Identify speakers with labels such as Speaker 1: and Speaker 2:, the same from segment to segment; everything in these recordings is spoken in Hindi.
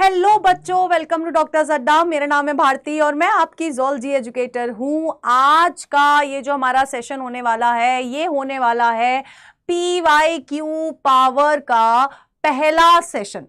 Speaker 1: हेलो बच्चों, वेलकम टू डॉक्टर अड्डा। मेरा नाम है भारती और मैं आपकी ज़ूलॉजी एजुकेटर हूं। आज का ये जो हमारा सेशन होने वाला है, ये होने वाला है PYQ पावर का पहला सेशन।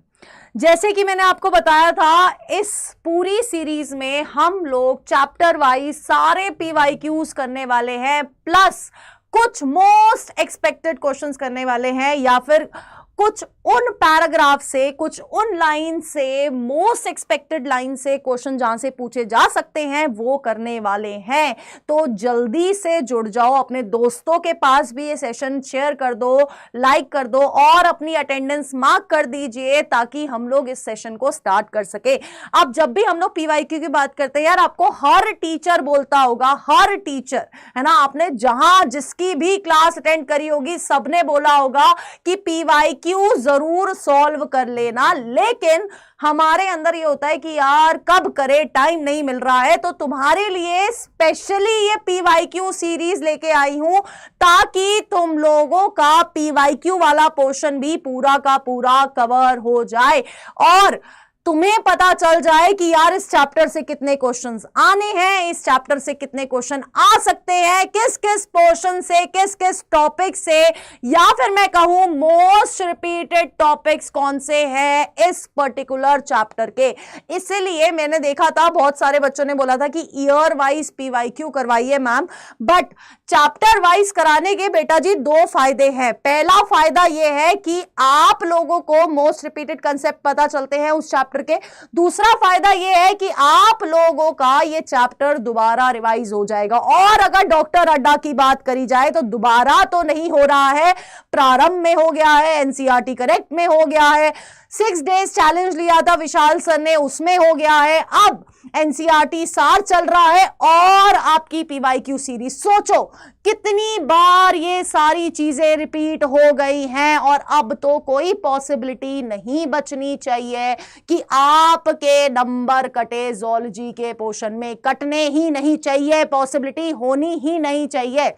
Speaker 1: जैसे कि मैंने आपको बताया था, इस पूरी सीरीज में हम लोग चैप्टर वाइज सारे PYQs करने वाले हैं, प्लस कुछ मोस्ट एक्सपेक्टेड क्वेश्चंस करने वाले हैं, या फिर कुछ उन पैराग्राफ से, कुछ उन लाइन से, मोस्ट एक्सपेक्टेड लाइन से क्वेश्चन जहां से पूछे जा सकते हैं वो करने वाले हैं। तो जल्दी से जुड़ जाओ, अपने दोस्तों के पास भी ये सेशन शेयर कर दो, लाइक कर दो और अपनी अटेंडेंस मार्क कर दीजिए ताकि हम लोग इस सेशन को स्टार्ट कर सके। अब जब भी हम लोग PYQ की बात करते हैं यार, आपको हर टीचर बोलता होगा, हर टीचर है ना, आपने जहां जिसकी भी क्लास अटेंड करी होगी सबने बोला होगा कि PYQ जरूर सॉल्व कर लेना। लेकिन हमारे अंदर ये होता है कि यार कब करे, टाइम नहीं मिल रहा है। तो तुम्हारे लिए स्पेशली ये PYQ सीरीज लेके आई हूं ताकि तुम लोगों का PYQ वाला पोर्शन भी पूरा का पूरा कवर हो जाए और तुम्हें पता चल जाए कि यार इस चैप्टर से कितने क्वेश्चंस आने हैं, इस चैप्टर से कितने क्वेश्चन आ सकते हैं, किस किस पोर्शन से, किस किस टॉपिक से, या फिर मैं कहूं मोस्ट रिपीटेड टॉपिक्स कौन से हैं इस पर्टिकुलर चैप्टर के। इसीलिए मैंने देखा था बहुत सारे बच्चों ने बोला था कि ईयर वाइज PYQ करवाइए मैम, बट चैप्टर वाइज कराने के बेटा जी दो फायदे हैं। पहला फायदा यह है कि आप लोगों को मोस्ट रिपीटेड कंसेप्ट पता चलते हैं उस चैप्टर के। दूसरा फायदा यह है कि आप लोगों का ये चैप्टर दोबारा रिवाइज हो जाएगा। और अगर डॉक्टर अड्डा की बात करी जाए तो दोबारा तो नहीं हो रहा है, प्रारंभ में हो गया है, NCERT करेक्ट में हो गया है, 6 डेज चैलेंज लिया था विशाल सर ने, उसमें हो गया है, अब NCERT सार चल रहा है और आपकी PYQ सीरीज। सोचो कितनी बार ये सारी चीजें रिपीट हो गई हैं और अब तो कोई पॉसिबिलिटी नहीं बचनी चाहिए कि आपके नंबर कटे ज़ूलॉजी के पोर्शन में, कटने ही नहीं चाहिए, पॉसिबिलिटी होनी ही नहीं चाहिए।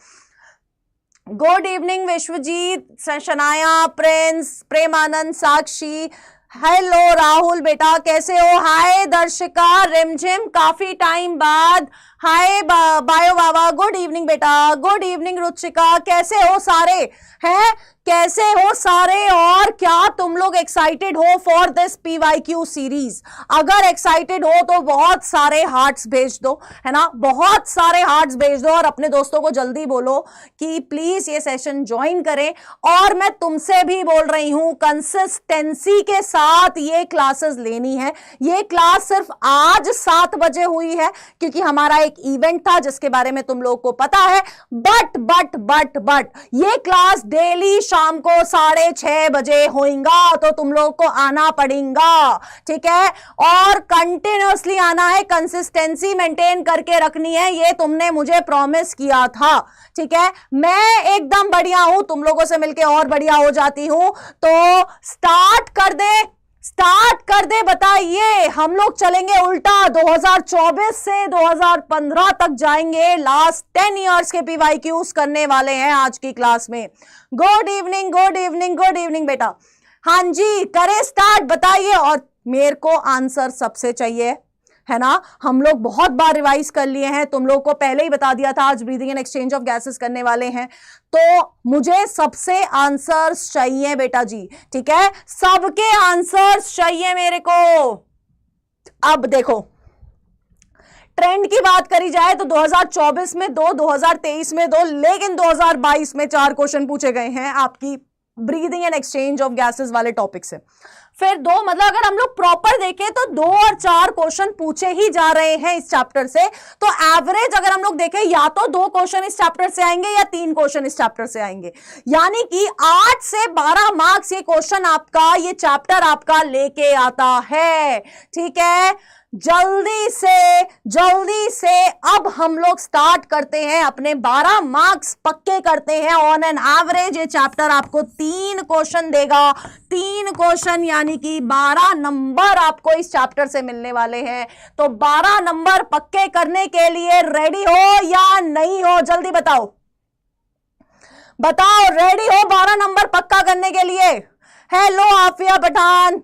Speaker 1: Good evening Vishwajeet, Shanaya, Prince, Premanand, Sakshi, hello Rahul बेटा कैसे हो, हाय दर्शिका, रिमझिम काफी टाइम बाद, हाय बायो बाबा, गुड इवनिंग बेटा, गुड इवनिंग रुचिका, कैसे हो सारे हैं, कैसे हो सारे, और क्या तुम लोग एक्साइटेड हो फॉर दिस PYQ सीरीज? अगर एक्साइटेड हो तो बहुत सारे हार्ट्स भेज दो, है ना, बहुत सारे हार्ट्स भेज दो और अपने दोस्तों को जल्दी बोलो कि प्लीज ये सेशन ज्वाइन करें। और मैं तुमसे भी बोल रही हूं, कंसिस्टेंसी के साथ ये क्लासेस लेनी है। ये क्लास सिर्फ आज 7 बजे हुई है क्योंकि हमारा एक इवेंट था जिसके बारे में तुम लोग को पता है, बट ये क्लास डेली शाम को 6:30 बजे होगा, तो तुम लोग को आना पड़ेगा, ठीक है, और कंटिन्यूअसली आना है, कंसिस्टेंसी मेंटेन करके रखनी है, ये तुमने मुझे प्रॉमिस किया था, ठीक है। मैं एकदम बढ़िया हूं, तुम लोगों से मिलके और बढ़िया हो जाती हूं। तो स्टार्ट कर दे, बताइए। हम लोग चलेंगे उल्टा, 2024 से 2015 तक जाएंगे, लास्ट 10 इयर्स के PYQs करने वाले हैं आज की क्लास में। गुड इवनिंग बेटा, हाँ जी करे स्टार्ट, बताइए। और मेरे को आंसर सबसे चाहिए, है ना। हम लोग बहुत बार रिवाइज कर लिए हैं, तुम लोग को पहले ही बता दिया था आज breathing and exchange of gases करने वाले हैं, तो मुझे सबसे आंसर्स चाहिए बेटा जी, ठीक है, सबके आंसर्स चाहिए मेरे को। अब देखो, ट्रेंड की बात करी जाए तो 2024 में 2, 2023 में 2, लेकिन 2022 में 4 क्वेश्चन पूछे गए हैं आपकी breathing and exchange of gases वाले टॉपिक से। फिर 2, मतलब अगर हम लोग प्रॉपर देखें तो 2 और 4 क्वेश्चन पूछे ही जा रहे हैं इस चैप्टर से। तो एवरेज अगर हम लोग देखें, या तो 2 क्वेश्चन इस चैप्टर से आएंगे या 3 क्वेश्चन इस चैप्टर से आएंगे, यानी कि 8 से 12 मार्क्स ये क्वेश्चन आपका, ये चैप्टर आपका लेके आता है, ठीक है। जल्दी से अब हम लोग स्टार्ट करते हैं, अपने 12 मार्क्स पक्के करते हैं। ऑन एन एवरेज ये चैप्टर आपको 3 क्वेश्चन देगा, 3 क्वेश्चन यानी कि 12 नंबर आपको इस चैप्टर से मिलने वाले हैं। तो 12 नंबर पक्के करने के लिए रेडी हो या नहीं हो, जल्दी बताओ, रेडी हो 12 नंबर पक्का करने के लिए? हेलो आफिया पठान,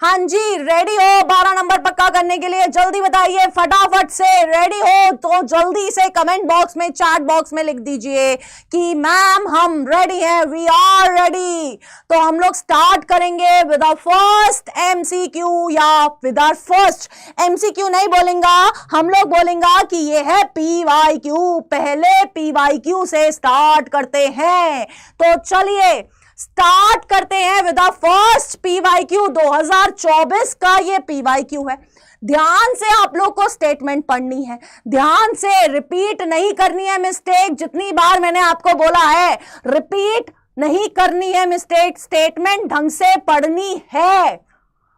Speaker 1: हाँ जी, रेडी हो 12 नंबर पक्का करने के लिए? जल्दी बताइए फटाफट से। रेडी हो तो जल्दी से कमेंट बॉक्स में, चैट बॉक्स में लिख दीजिए कि मैम हम रेडी हैं, वी आर रेडी। तो हम लोग स्टार्ट करेंगे विद द फर्स्ट एमसीक्यू, या विद द फर्स्ट एमसीक्यू नहीं बोलेंगा, हम लोग बोलेंगा कि ये है पीवाईक्यू। पहले पीवाईक्यू से स्टार्ट करते हैं। तो चलिए स्टार्ट करते हैं विद द फर्स्ट पीवाईक्यू। 2024 का ये पीवाईक्यू है। ध्यान से आप लोग को स्टेटमेंट पढ़नी है, ध्यान से, रिपीट नहीं करनी है मिस्टेक। जितनी बार मैंने आपको बोला है, रिपीट नहीं करनी है मिस्टेक, स्टेटमेंट ढंग से पढ़नी है,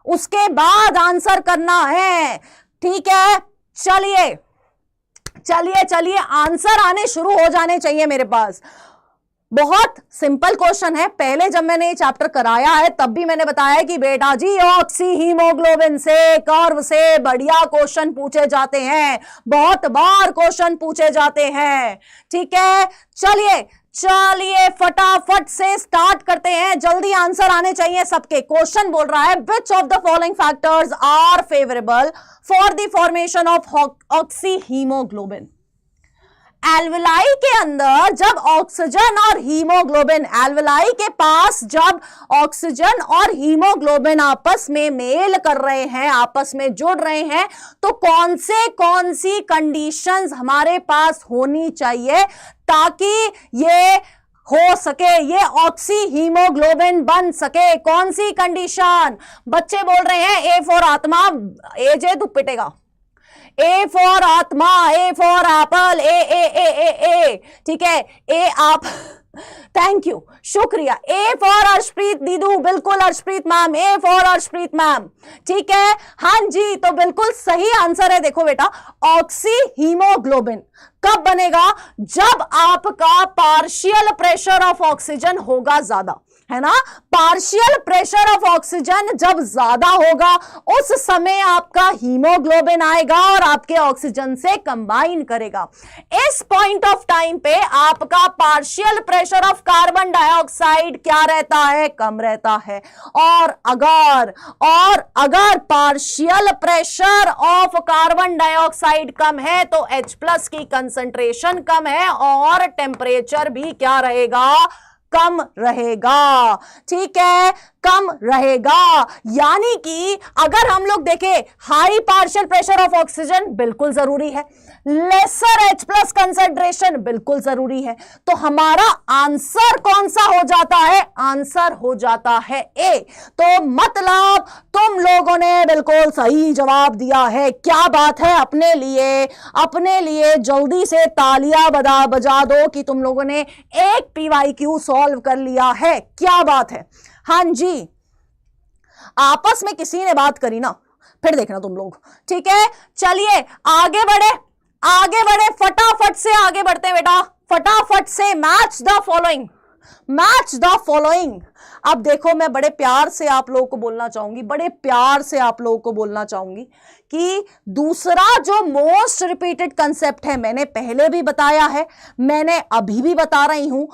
Speaker 1: उसके बाद आंसर करना है। ठीक है, चलिए चलिए चलिए, आंसर आने शुरू हो जाने चाहिए मेरे पास। बहुत सिंपल क्वेश्चन है। पहले जब मैंने ये चैप्टर कराया है तब भी मैंने बताया कि बेटा जी ऑक्सी हीमोग्लोबिन से, कर्व से बढ़िया क्वेश्चन पूछे जाते हैं, बहुत बार क्वेश्चन पूछे जाते हैं। ठीक है, चलिए चलिए फटाफट से स्टार्ट करते हैं। जल्दी आंसर आने चाहिए सबके। क्वेश्चन बोल रहा है which of the following factors are favourable for the formation of oxyhaemoglobin. Alveoli के अंदर जब ऑक्सीजन और हीमोग्लोबिन, एल्वेलाई के पास जब ऑक्सीजन और हीमोग्लोबिन आपस में मेल कर रहे हैं, आपस में जुड़ रहे हैं, तो कौन सी कंडीशंस हमारे पास होनी चाहिए ताकि ये हो सके, ये ऑक्सी हीमोग्लोबिन बन सके? कौन सी कंडीशन? बच्चे बोल रहे हैं ए फॉर आत्मा, ए जे तू पिटेगा, ए फॉर आत्मा, ए फॉर एप्पल, ए। ठीक है, ए आप, थैंक यू, शुक्रिया। ए फॉर अर्शप्रीत दीदू, बिल्कुल Arshpreet ma'am, A for Arshpreet ma'am. ठीक है, हाँ जी, तो बिल्कुल सही आंसर है। देखो बेटा, ऑक्सी हीमोग्लोबिन कब बनेगा? जब आपका पार्शियल प्रेशर ऑफ ऑक्सीजन होगा ज्यादा, है ना। पार्शियल प्रेशर ऑफ ऑक्सीजन जब ज्यादा होगा उस समय आपका हीमोग्लोबिन आएगा और आपके ऑक्सीजन से कंबाइन करेगा। इस पॉइंट ऑफ टाइम पे आपका partial pressure of carbon dioxide क्या रहता है? कम रहता है। और अगर partial pressure of carbon dioxide कम है तो H+ की कंसंट्रेशन कम है और टेम्परेचर भी क्या रहेगा? कम रहेगा। ठीक है, कम रहेगा। यानी कि अगर हम लोग देखें, high partial pressure of oxygen बिल्कुल जरूरी है, लेसर H+ कंसंट्रेशन बिल्कुल जरूरी है। तो हमारा आंसर कौन सा हो जाता है? आंसर हो जाता है ए। तो मतलब तुम लोगों ने बिल्कुल सही जवाब दिया है। क्या बात है, अपने लिए जल्दी से तालियां बजा दो कि तुम लोगों ने एक पीवाईक्यू सॉल्व कर लिया है। क्या बात है। हाँ जी, आपस में किसी ने बात करी ना, फिर देखना तुम लोग। ठीक है, चलिए आगे बढ़े, फटाफट से आगे बढ़ते हैं बेटा, फटाफट से। Match the following. अब देखो, मैं बड़े प्यार से आप लोगों को बोलना चाहूंगी कि दूसरा जो मोस्ट रिपीटेड कंसेप्ट है, मैंने पहले भी बताया है, मैंने अभी भी बता रही हूं,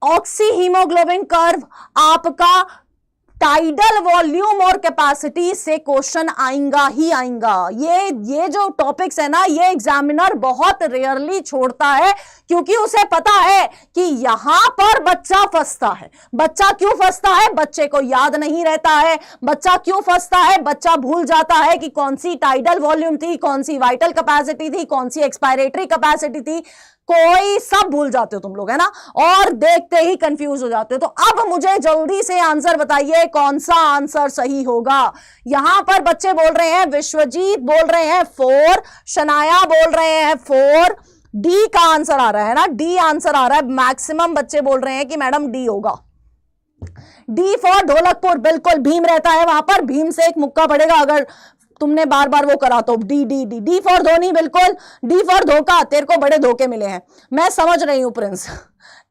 Speaker 1: ऑक्सी हीमोग्लोबिन कर्व आपका टाइडल वॉल्यूम और कैपेसिटी से क्वेश्चन आएगा ही आएगा। ये जो टॉपिक्स है ना, ये एग्जामिनर बहुत रेयरली छोड़ता है, क्योंकि उसे पता है कि यहां पर बच्चा फंसता है। बच्चा क्यों फंसता है? बच्चे को याद नहीं रहता है। बच्चा क्यों फंसता है? बच्चा भूल जाता है कि कौन सी टाइडल वॉल्यूम थी, कौन सी वाइटल कैपेसिटी थी, कौन सी एक्सपायरेटरी कैपेसिटी थी, कोई सब भूल जाते हो तुम लोग, है ना, और देखते ही कंफ्यूज हो जाते हो। तो अब मुझे जल्दी से आंसर बताइए, कौन सा आंसर सही होगा? यहां पर बच्चे बोल रहे हैं, विश्वजीत बोल रहे हैं 4, शनाया बोल रहे हैं 4, डी का आंसर आ रहा है ना, डी आंसर आ रहा है। मैक्सिमम बच्चे बोल रहे हैं कि मैडम डी होगा। डी फॉर ढोलकपुर, बिल्कुल भीम रहता है वहां पर, भीम से एक मुक्का पड़ेगा अगर तुमने बार बार वो करा तो। डी फॉर धोनी, बिल्कुल। डी फॉर धोखा, तेरे को बड़े धोखे मिले हैं, मैं समझ रही हूं प्रिंस।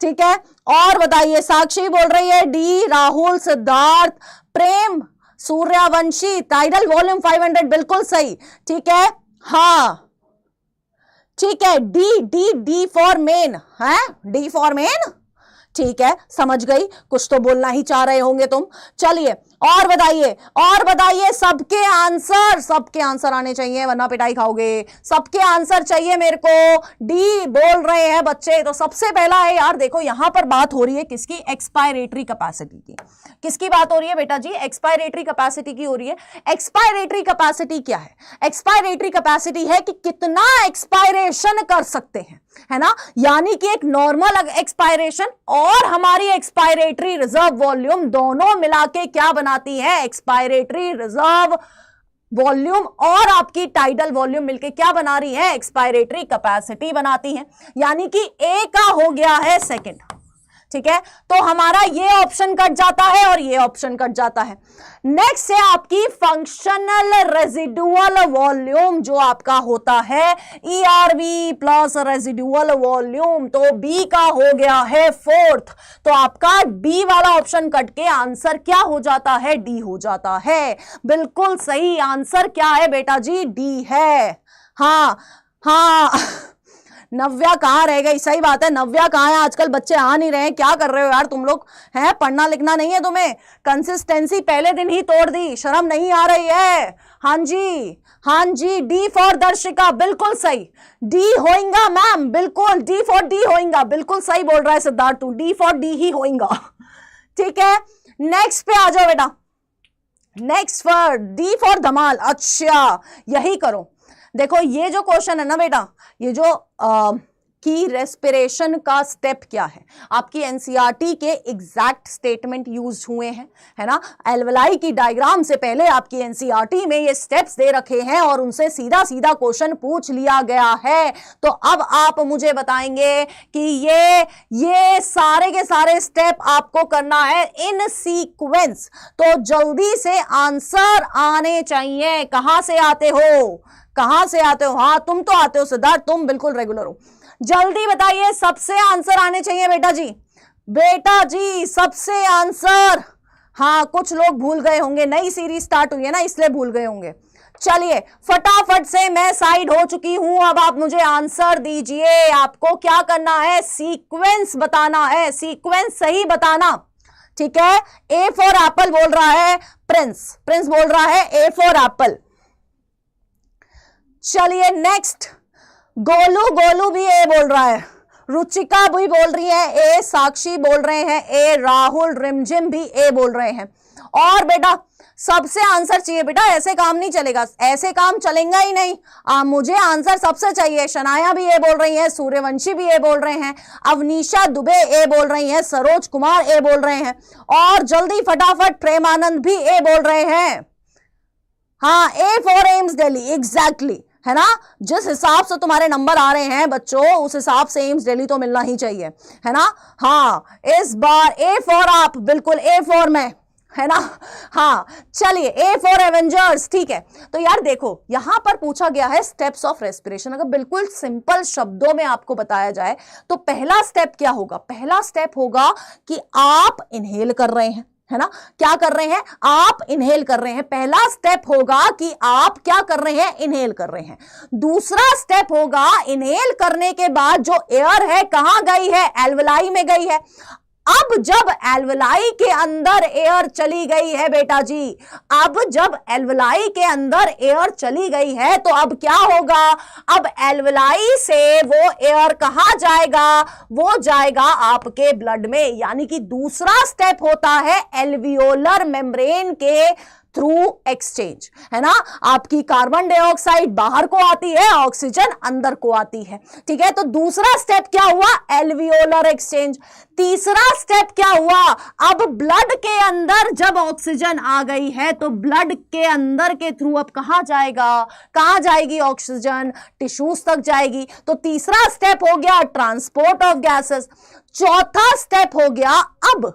Speaker 1: ठीक है, और बताइए, साक्षी बोल रही है डी, राहुल, सिद्धार्थ, प्रेम, सूर्यवंशी, टाइडल वॉल्यूम 500, बिल्कुल सही। ठीक है, हाँ ठीक है, डी फॉर मेन है, डी फॉर मेन। ठीक है, समझ गई, कुछ तो बोलना ही चाह रहे होंगे तुम। चलिए और बताइए, सबके आंसर आने चाहिए वरना पिटाई खाओगे। सबके आंसर चाहिए मेरे को। डी बोल रहे हैं बच्चे। तो सबसे पहला है यार, देखो यहां पर बात हो रही है किसकी? एक्सपायरेटरी कैपेसिटी की। किसकी बात हो रही है बेटा जी? एक्सपायरेटरी कैपेसिटी की हो रही है। एक्सपायरेटरी कैपेसिटी क्या है? एक्सपायरेटरी कैपेसिटी है कि कितना एक्सपायरेशन कर सकते हैं, है ना, यानी कि एक नॉर्मल एक्सपायरेशन और हमारी एक्सपायरेटरी रिजर्व वॉल्यूम दोनों मिला के क्या बनाती है? एक्सपायरेटरी रिजर्व वॉल्यूम और आपकी टाइडल वॉल्यूम मिलके क्या बना रही है? एक्सपायरेटरी कैपेसिटी बनाती है। यानी कि ए का हो गया है सेकंड, ठीक है। तो हमारा ये ऑप्शन कट जाता है और ये ऑप्शन कट जाता है। नेक्स्ट है आपकी फंक्शनल रेजिडुअल वॉल्यूम, जो आपका होता है ईआरवी प्लस रेजिडुअल वॉल्यूम। तो बी का हो गया है फोर्थ। तो आपका बी वाला ऑप्शन कट के आंसर क्या हो जाता है? डी हो जाता है। बिल्कुल सही आंसर क्या है बेटा जी? डी है। हाँ नव्या कहाँ रह गई? सही बात है, नव्या कहाँ है? आजकल बच्चे आ नहीं रहे हैं, क्या कर रहे हो यार तुम लोग? हैं, पढ़ना लिखना नहीं है तुम्हें? कंसिस्टेंसी पहले दिन ही तोड़ दी, शर्म नहीं आ रही है? हाँ जी, डी फॉर दर्शिका, बिल्कुल सही। डी होएगा मैम, बिल्कुल डी फॉर डी होएगा, बिल्कुल सही बोल रहा है सिद्धार्थ, तू डी फॉर डी ही होएगा। ठीक है, नेक्स्ट पे आ जाओ बेटा। नेक्स्ट फॉर डी फॉर धमाल। अच्छा यही करो। देखो ये जो क्वेश्चन है ना बेटा, ये जो की रेस्पिरेशन का स्टेप क्या है, आपकी एनसीईआरटी के एग्जैक्ट स्टेटमेंट यूज हुए हैं, है ना। एल्वेलाई की डायग्राम से पहले आपकी एनसीईआरटी में ये स्टेप्स दे रखे हैं और उनसे सीधा सीधा क्वेश्चन पूछ लिया गया है। तो अब आप मुझे बताएंगे कि ये सारे के सारे स्टेप आपको करना है इन सीक्वेंस। तो जल्दी से आंसर आने चाहिए। कहां से आते हो? हाँ तुम तो आते हो सिद्धार्थ, तुम बिल्कुल रेगुलर हो। जल्दी बताइए, सबसे आंसर आने चाहिए बेटा जी सबसे आंसर। हाँ कुछ लोग भूल गए होंगे, नई सीरीज स्टार्ट हुई है ना इसलिए भूल गए होंगे। चलिए फटाफट से, मैं साइड हो चुकी हूं, अब आप मुझे आंसर दीजिए। आपको क्या करना है? सीक्वेंस बताना है, सीक्वेंस सही बताना, ठीक है। ए फॉर एप्पल बोल रहा है प्रिंस बोल रहा है ए फॉर एप्पल। चलिए नेक्स्ट, गोलू भी ए बोल रहा है, रुचिका भी बोल रही है ए, साक्षी बोल रहे हैं ए, राहुल रिमझिम भी ए बोल रहे हैं। और बेटा सबसे आंसर चाहिए बेटा, ऐसे काम नहीं चलेगा, ऐसे काम चलेगा ही नहीं। मुझे आंसर सबसे चाहिए। शनाया भी ए बोल रही है, सूर्यवंशी भी ए बोल रहे हैं, अवनीशा दुबे ए बोल रही हैं, सरोज कुमार ए बोल रहे हैं, और जल्दी फटाफट प्रेमानंद भी ए बोल रहे हैं। हाँ A for AIIMS Delhi, exactly, है ना। जिस हिसाब से तुम्हारे नंबर आ रहे हैं बच्चों, उस हिसाब से एम्स दिल्ली तो मिलना ही चाहिए, है ना। हाँ इस बार ए फॉर आप, बिल्कुल ए फॉर मैं, है ना। हाँ चलिए ए फॉर एवेंजर्स, ठीक है। तो यार देखो यहां पर पूछा गया है स्टेप्स ऑफ रेस्पिरेशन। अगर बिल्कुल सिंपल शब्दों में आपको बताया जाए तो पहला स्टेप क्या होगा? पहला स्टेप होगा कि आप इनहेल कर रहे हैं, है ना। क्या कर रहे हैं? आप इनहेल कर रहे हैं। पहला स्टेप होगा कि आप क्या कर रहे हैं? इनहेल कर रहे हैं। दूसरा स्टेप होगा, इनहेल करने के बाद जो एयर है कहां गई है? एल्वेलाई में गई है। अब जब एल्वेलाई के अंदर एयर चली गई है बेटा जी, अब जब एल्वेलाई के अंदर एयर चली गई है तो अब क्या होगा? अब एल्वेलाई से वो एयर कहां जाएगा? वो जाएगा आपके ब्लड में। यानी कि दूसरा स्टेप होता है एल्वियोलर मेम्ब्रेन के थ्रू एक्सचेंज, है ना। आपकी कार्बन डाइऑक्साइड बाहर को आती है, ऑक्सीजन अंदर को आती है, ठीक है। तो दूसरा स्टेप क्या हुआ? Alveolar exchange. तीसरा स्टेप क्या हुआ? अब ब्लड के अंदर जब ऑक्सीजन आ गई है तो ब्लड के अंदर के थ्रू अब कहां जाएगा? कहां जाएगी ऑक्सीजन? टिश्यूज तक जाएगी। तो तीसरा स्टेप हो गया ट्रांसपोर्ट ऑफ गैसेस। चौथा स्टेप हो गया, अब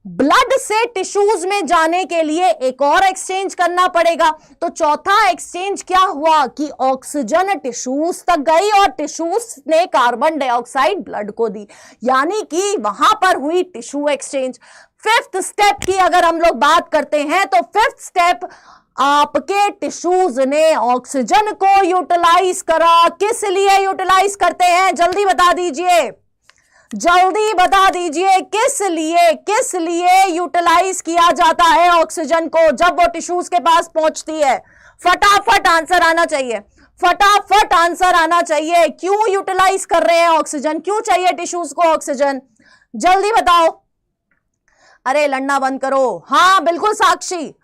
Speaker 1: ब्लड से टिश्यूज में जाने के लिए एक और एक्सचेंज करना पड़ेगा। तो चौथा एक्सचेंज क्या हुआ कि ऑक्सीजन टिश्यूज तक गई और टिश्यूज ने कार्बन डाइऑक्साइड ब्लड को दी, यानी कि वहां पर हुई टिश्यू एक्सचेंज। फिफ्थ स्टेप की अगर हम लोग बात करते हैं तो फिफ्थ स्टेप, आपके टिश्यूज ने ऑक्सीजन को यूटिलाइज करा। किस लिए यूटिलाइज करते हैं? जल्दी बता दीजिए। जल्दी बता दीजिए किस लिए यूटिलाइज किया जाता है ऑक्सीजन को जब वो टिश्यूज के पास पहुंचती है। फटाफट आंसर आना चाहिए, फटाफट आंसर आना चाहिए। क्यों यूटिलाइज कर रहे हैं ऑक्सीजन, क्यों चाहिए टिश्यूज को ऑक्सीजन, जल्दी बताओ। अरे लड़ना बंद करो। हाँ बिल्कुल साक्षी,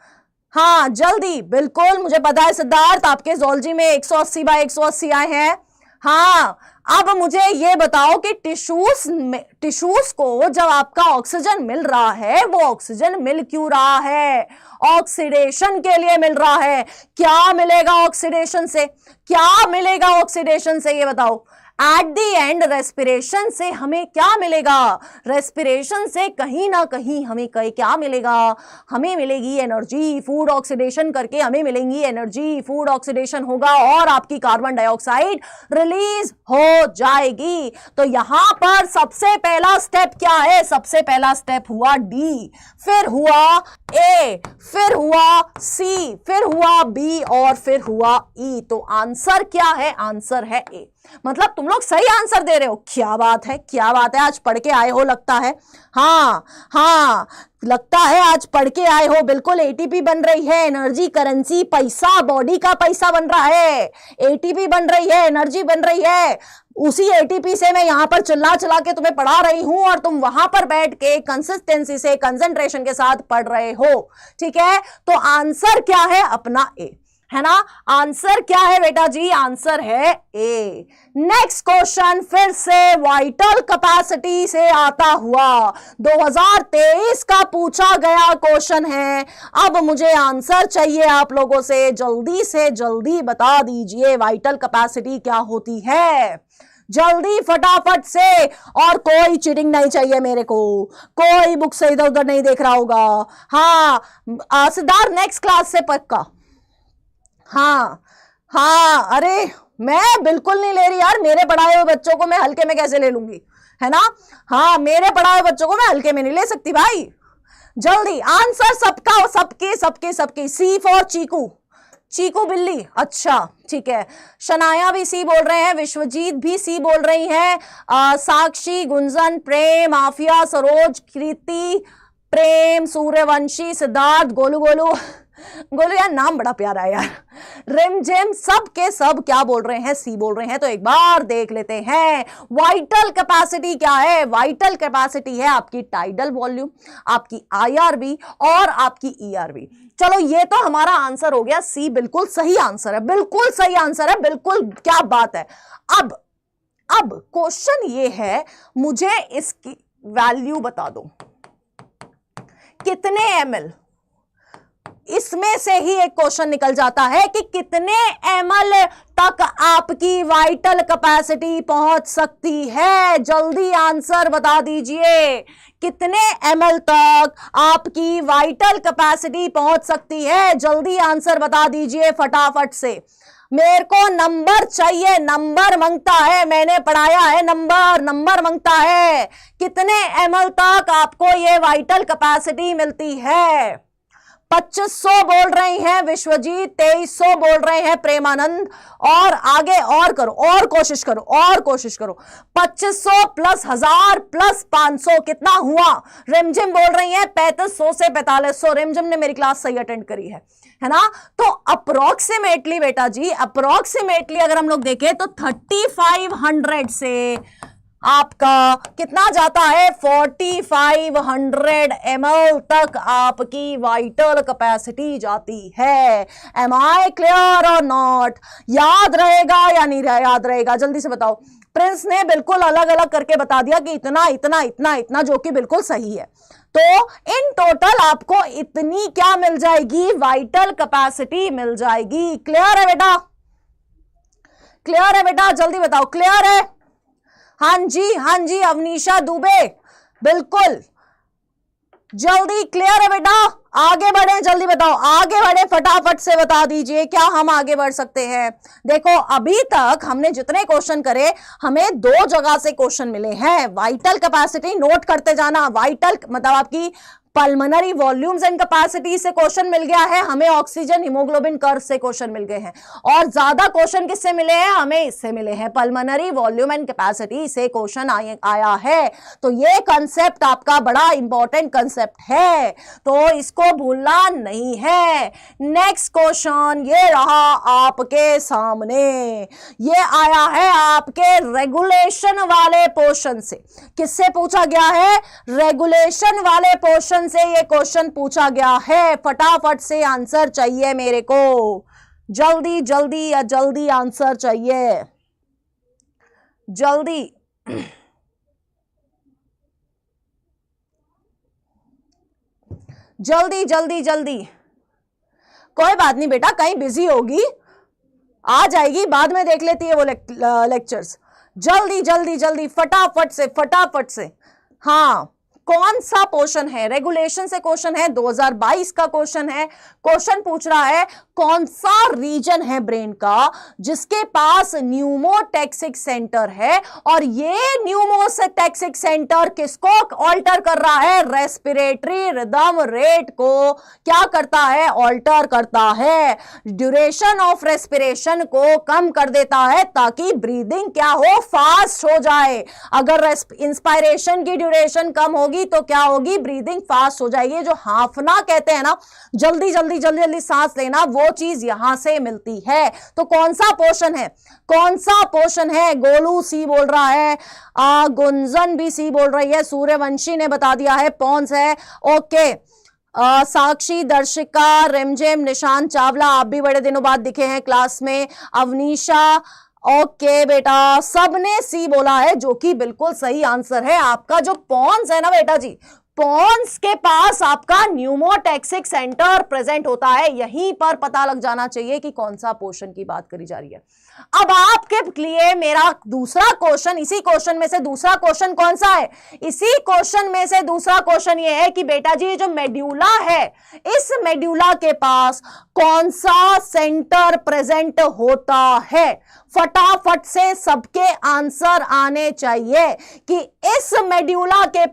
Speaker 1: हाँ जल्दी, बिल्कुल मुझे पता है सिद्धार्थ आपके ज़ूलॉजी में 180 बाय 180 आए हैं। हाँ अब मुझे ये बताओ कि टिश्यूज को जब आपका ऑक्सीजन मिल रहा है वो ऑक्सीजन मिल क्यों रहा है, ऑक्सीडेशन के लिए मिल रहा है। क्या मिलेगा ऑक्सीडेशन से, क्या मिलेगा ऑक्सीडेशन से, ये बताओ। एट द एंड रेस्पिरेशन से हमें क्या मिलेगा, रेस्पिरेशन से कहीं ना कहीं हमें क्या मिलेगा, हमें मिलेगी एनर्जी। फूड ऑक्सीडेशन करके हमें मिलेंगी एनर्जी, फूड ऑक्सीडेशन होगा और आपकी कार्बन डाइऑक्साइड रिलीज हो जाएगी। तो यहां पर सबसे पहला स्टेप क्या है, सबसे पहला स्टेप हुआ डी, फिर हुआ ए, फिर हुआ सी, फिर हुआ बी और फिर हुआ ई। तो आंसर क्या है, आंसर है ए। मतलब तुम लोग सही आंसर दे रहे हो, क्या बात है, क्या बात है, आज पढ़ के आए हो लगता है। हाँ हाँ लगता है आज पढ़ के आए हो, बिल्कुल। एटीपी बन रही है, एनर्जी, करेंसी, पैसा, बॉडी का पैसा बन रहा है, एटीपी बन रही है, एनर्जी बन रही है। उसी एटीपी से मैं यहां पर चिल्ला चिल्ला के तुम्हें पढ़ा रही हूं और तुम वहां पर बैठ के कंसिस्टेंसी से, कंसंट्रेशन के साथ पढ़ रहे हो, ठीक है। तो आंसर क्या है अपना ए, है ना। आंसर क्या है बेटा जी, आंसर है ए। नेक्स्ट क्वेश्चन फिर से वाइटल कैपेसिटी से आता हुआ 2023 का पूछा गया क्वेश्चन है। अब मुझे आंसर चाहिए आप लोगों से जल्दी बता दीजिए वाइटल कैपेसिटी क्या होती है, जल्दी फटाफट से। और कोई चीटिंग नहीं चाहिए मेरे को, कोई बुक से इधर उधर नहीं देख रहा होगा। हाँ सिद्धार्थ नेक्स्ट क्लास से पक्का। हाँ हाँ अरे मैं बिल्कुल नहीं ले रही यार, मेरे पढ़ाए हुए बच्चों को मैं हल्के में कैसे ले लूंगी, है ना। हाँ मेरे पढ़ाए हुए बच्चों को मैं हल्के में नहीं ले सकती भाई। जल्दी आंसर सबका, सबके। सी फॉर चीकू, चीकू बिल्ली, अच्छा ठीक है। शनाया भी सी बोल रहे हैं, विश्वजीत भी सी बोल रही हैं, साक्षी, गुंजन, प्रेम, आफिया, सरोज, कृति, प्रेम, सूर्यवंशी, सिद्धार्थ, गोलू यार नाम बड़ा प्यारा है यार, रिमझिम, सब के सब क्या बोल रहे हैं, सी बोल रहे हैं। तो एक बार देख लेते हैं वाइटल कैपेसिटी क्या है। वाइटल कैपेसिटी है आपकी टाइडल वॉल्यूम, आपकी आईआरबी और आपकी ईआरबी। चलो ये तो हमारा आंसर हो गया सी, बिल्कुल सही आंसर है, बिल्कुल सही आंसर है, बिल्कुल क्या बात है। अब क्वेश्चन ये है, मुझे इसकी वैल्यू बता दो, कितने ml, इसमें से ही एक क्वेश्चन निकल जाता है कि कितने ml तक आपकी वाइटल कैपेसिटी पहुंच सकती है। जल्दी आंसर बता दीजिए, कितने ml तक आपकी वाइटल कैपेसिटी पहुंच सकती है, जल्दी आंसर बता दीजिए फटाफट से। मेरे को नंबर चाहिए, नंबर मांगता है, मैंने पढ़ाया है, नंबर मांगता है। कितने ml तक आपको ये वाइटल कैपेसिटी मिलती है। 2500 बोल रही हैं विश्वजीत, 2300 बोल रहे हैं प्रेमानंद। और आगे और करो, और कोशिश करो। 2500 प्लस 1000 प्लस 500 कितना हुआ। रिमझिम बोल रही है 3500 से 4500। रिमझिम ने मेरी क्लास सही अटेंड करी है ना। तो अप्रोक्सीमेटली बेटा जी, अप्रोक्सीमेटली अगर हम लोग देखें तो 3500 से आपका कितना जाता है, 4500 ml तक आपकी वाइटल कैपेसिटी जाती है। एम आई क्लियर और नॉट, याद रहेगा या नहीं याद रहेगा, जल्दी से बताओ। प्रिंस ने बिल्कुल अलग अलग करके बता दिया कि इतना, जो कि बिल्कुल सही है। तो इन टोटल आपको इतनी क्या मिल जाएगी, वाइटल कैपेसिटी मिल जाएगी। क्लियर है बेटा, जल्दी बताओ, क्लियर है। हाँ जी अवनीशा दुबे, बिल्कुल जल्दी क्लियर है बेटा। आगे बढ़े, जल्दी बताओ, आगे बढ़े, फटाफट से बता दीजिए क्या हम आगे बढ़ सकते हैं। देखो अभी तक हमने जितने क्वेश्चन करे, हमें 2 जगह से क्वेश्चन मिले हैं। वाइटल कैपेसिटी नोट करते जाना, वाइटल मतलब आपकी पल्मोनरी वॉल्यूम्स एंड कैपेसिटी से क्वेश्चन मिल गया है हमें, ऑक्सीजन हीमोग्लोबिन कर्व से क्वेश्चन मिल गए हैं, और ज्यादा क्वेश्चन किससे मिले हैं हमें, इससे मिले हैं, पल्मोनरी वॉल्यूम एंड कैपेसिटी से क्वेश्चन आया है। तो ये कंसेप्ट आपका बड़ा इंपॉर्टेंट कंसेप्ट है, तो इसको भूलना नहीं है। नेक्स्ट क्वेश्चन ये रहा आपके सामने, ये आया है आपके रेगुलेशन वाले पोर्शन से। किससे पूछा गया है, रेगुलेशन वाले पोर्शन से ये क्वेश्चन पूछा गया है। फटाफट से आंसर चाहिए मेरे को, जल्दी जल्दी या जल्दी आंसर चाहिए, जल्दी। जल्दी जल्दी जल्दी, कोई बात नहीं बेटा, कहीं बिजी होगी, आ जाएगी, बाद में देख लेती है वो लेक्चर्स। जल्दी जल्दी जल्दी, फटाफट से फटाफट से। हाँ, कौन सा पोर्शन है, रेगुलेशन से क्वेश्चन है, 2022 का क्वेश्चन है। क्वेश्चन पूछ रहा है कौन सा रीजन है ब्रेन का जिसके पास न्यूमोटैक्सिक सेंटर है, और ये न्यूमोटैक्सिक सेंटर किसको ऑल्टर कर रहा है, रेस्पिरेटरी रिदम रेट को क्या करता है, ऑल्टर करता है। ड्यूरेशन ऑफ रेस्पिरेशन को कम कर देता है ताकि ब्रीदिंग क्या हो, फास्ट हो जाए। अगर इंस्पायरेशन की ड्यूरेशन कम होगी तो क्या होगी, ब्रीदिंग फास्ट हो जाएगी। जो हाफना कहते हैं ना, जल्दी जल्दी जल्दी जल्दी सांस लेना, वो चीज यहां से मिलती है। तो कौन सा पोर्शन है, कौन सा पोर्शन है, गोलू सी बोल रहा है, गुंजन भी सी बोल रही है, सूर्यवंशी ने बता दिया है पॉन्स है, ओके। साक्षी, दर्शिका, रिमझिम, निशान चावला, आप भी बड़े दिनों बाद दिखे हैं क्लास में, अवनीशा, ओके बेटा, सबने सी बोला है, जो कि बिल्कुल सही आंसर है। आपका जो पॉन्स है ना बेटा जी, पॉन्स के पास आपका न्यूमोटैक्सिक सेंटर प्रेजेंट होता है, यहीं पर पता लग जाना चाहिए कि कौन सा पोर्शन की बात करी जा रही है। अब आपके लिए मेरा दूसरा क्वेश्चन, इसी क्वेश्चन में से दूसरा क्वेश्चन कौन सा है, इसी क्वेश्चन में से दूसरा क्वेश्चन ये है कि बेटा जी ये जो मेड्यूला है, इस मेड्यूला के पास कौन सा सेंटर प्रेजेंट होता है। फटाफट से सबके आंसर आने चाहिए कि इस मेड्यूला के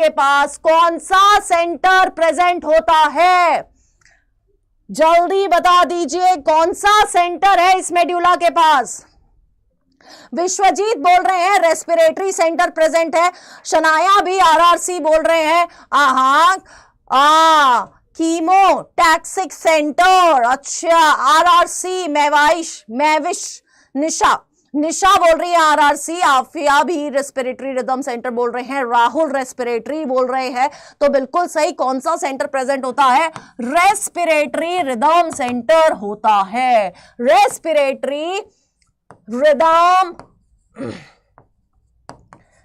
Speaker 1: पास कौन सा सेंटर प्रेजेंट होता है। जल्दी बता दीजिए कौन सा सेंटर है इस मेड्यूला के पास। विश्वजीत बोल रहे हैं रेस्पिरेटरी सेंटर प्रेजेंट है, शनाया भी आरआरसी बोल रहे हैं, कीमोटैक्सिक सेंटर, अच्छा आरआरसी, मैविश, निशा बोल रही है आरआरसी, आफिया भी रेस्पिरेटरी रिदम सेंटर बोल रहे हैं, राहुल रेस्पिरेटरी बोल रहे हैं। तो बिल्कुल सही, कौन सा सेंटर प्रेजेंट होता है, रेस्पिरेटरी रिदम सेंटर होता है, रेस्पिरेटरी रिदम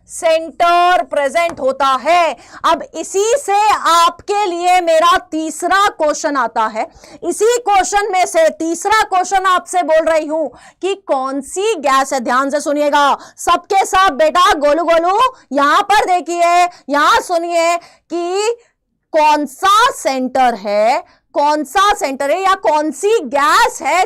Speaker 1: सेंटर प्रेजेंट होता है। अब इसी से आपके लिए मेरा तीसरा क्वेश्चन आता है। इसी क्वेश्चन में से तीसरा क्वेश्चन आपसे बोल रही हूं कि कौन सी गैस है, ध्यान से सुनिएगा सबके सब बेटा, गोलू गोलू यहां पर देखिए, यहां सुनिए कि कौन सा सेंटर है, कौन सा सेंटर है या कौन सी गैस है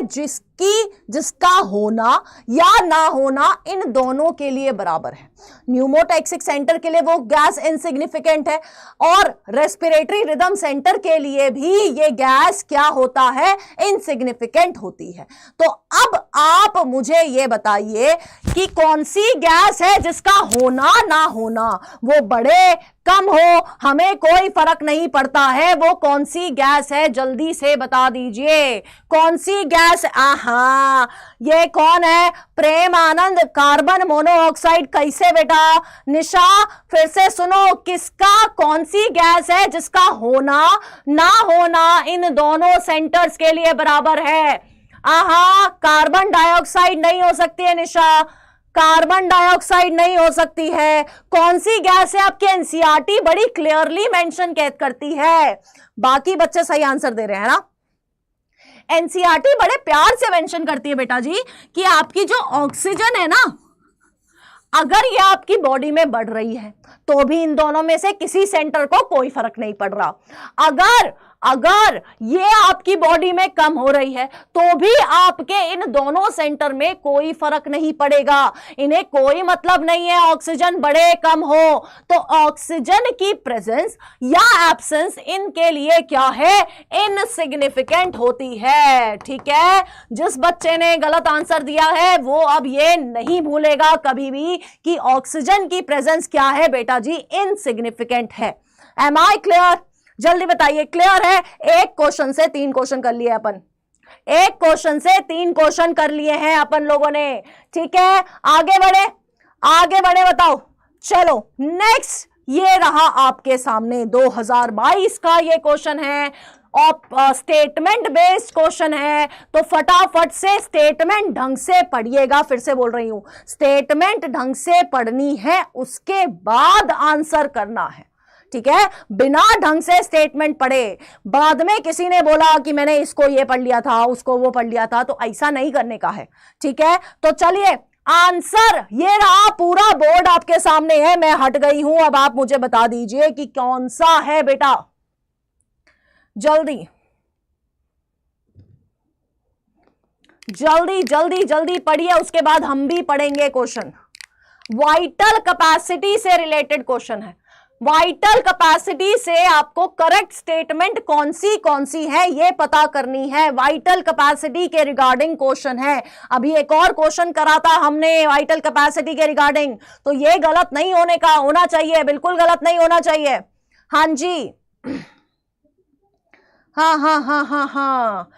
Speaker 1: जिसका होना या ना होना इन दोनों के लिए बराबर है। न्यूमोटैक्सिक सेंटर के लिए वो गैस इनसिग्निफिकेंट है, और रेस्पिरेटरी रिदम सेंटर के लिए भी ये गैस क्या होता है, इनसिग्निफिकेंट होती है। तो अब आप मुझे ये बताइए कि कौन सी गैस है जिसका होना ना होना, वो बड़े कम हो हमें कोई फर्क नहीं पड़ता है, वो कौन सी गैस है, जल्दी से बता दीजिए कौन सी गैस। हाँ, ये कौन है, प्रेम आनंद, कार्बन मोनोऑक्साइड। कैसे बेटा, निशा फिर से सुनो, किसका, कौन सी गैस है जिसका होना ना होना इन दोनों सेंटर्स के लिए बराबर है। कार्बन डाइऑक्साइड नहीं हो सकती है निशा, कार्बन डाइऑक्साइड नहीं हो सकती है। कौन सी गैस है, आपके एनसीईआरटी बड़ी क्लियरली मेंशन करती है। बाकी बच्चे सही आंसर दे रहे हैं ना, एनसीईआरटी बड़े प्यार से मेंशन करती है बेटा जी कि आपकी जो ऑक्सीजन है ना, अगर ये आपकी बॉडी में बढ़ रही है तो भी इन दोनों में से किसी सेंटर को कोई फर्क नहीं पड़ रहा। अगर अगर ये आपकी बॉडी में कम हो रही है तो भी आपके इन दोनों सेंटर में कोई फर्क नहीं पड़ेगा, इन्हें कोई मतलब नहीं है ऑक्सीजन बढ़े कम हो। तो ऑक्सीजन की प्रेजेंस या एब्सेंस इनके लिए क्या है, इनसिग्निफिकेंट होती है। ठीक है, जिस बच्चे ने गलत आंसर दिया है वो अब ये नहीं भूलेगा कभी भी कि ऑक्सीजन की प्रेजेंस क्या है बेटा जी, इनसिग्निफिकेंट है। Am I clear? जल्दी बताइए, क्लियर है? एक क्वेश्चन से 3 क्वेश्चन कर लिए अपन, एक क्वेश्चन से 3 क्वेश्चन कर लिए हैं अपन लोगों ने। ठीक है, आगे बढ़े, आगे बढ़े, बताओ। चलो नेक्स्ट, ये रहा आपके सामने 2022 का ये क्वेश्चन है और स्टेटमेंट बेस्ड क्वेश्चन है। तो फटाफट से स्टेटमेंट ढंग से पढ़िएगा, फिर से बोल रही हूं, स्टेटमेंट ढंग से पढ़नी है, उसके बाद आंसर करना है। ठीक है, बिना ढंग से स्टेटमेंट पढ़े बाद में किसी ने बोला कि मैंने इसको ये पढ़ लिया था, उसको वो पढ़ लिया था, तो ऐसा नहीं करने का है। ठीक है, तो चलिए आंसर ये रहा, पूरा बोर्ड आपके सामने है, मैं हट गई हूं, अब आप मुझे बता दीजिए कि कौन सा है बेटा। जल्दी जल्दी जल्दी जल्दी पढ़िए, उसके बाद हम भी पढ़ेंगे क्वेश्चन। वाइटल कैपेसिटी से रिलेटेड क्वेश्चन है। वाइटल कैपेसिटी से आपको करेक्ट स्टेटमेंट कौन सी है ये पता करनी है। वाइटल कैपेसिटी के रिगार्डिंग क्वेश्चन है। अभी एक और क्वेश्चन करा था हमने वाइटल कैपेसिटी के रिगार्डिंग, तो ये गलत नहीं होना चाहिए, बिल्कुल गलत नहीं होना चाहिए। हाँ जी, हाँ हाँ हाँ हाँ हाँ,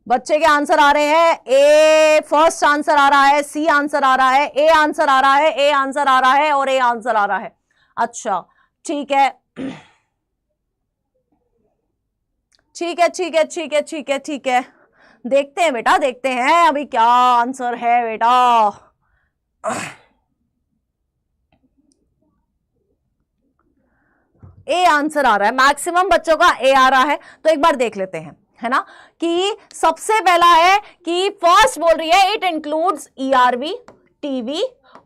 Speaker 1: बच्चे के आंसर आ रहे हैं। ए फर्स्ट आंसर आ रहा है, सी आंसर आ रहा है, ए आंसर आ रहा है, ए आंसर आ रहा है और ए आंसर आ रहा है। अच्छा ठीक है, ठीक है ठीक है ठीक है ठीक है ठीक है, देखते हैं बेटा, देखते हैं अभी क्या आंसर है बेटा। ए आंसर आ रहा है, मैक्सिमम बच्चों का ए आ रहा है। तो एक बार देख लेते हैं, है ना, कि सबसे पहला है कि फर्स्ट बोल रही है इट इंक्लूड्स ईआरवी, टीवी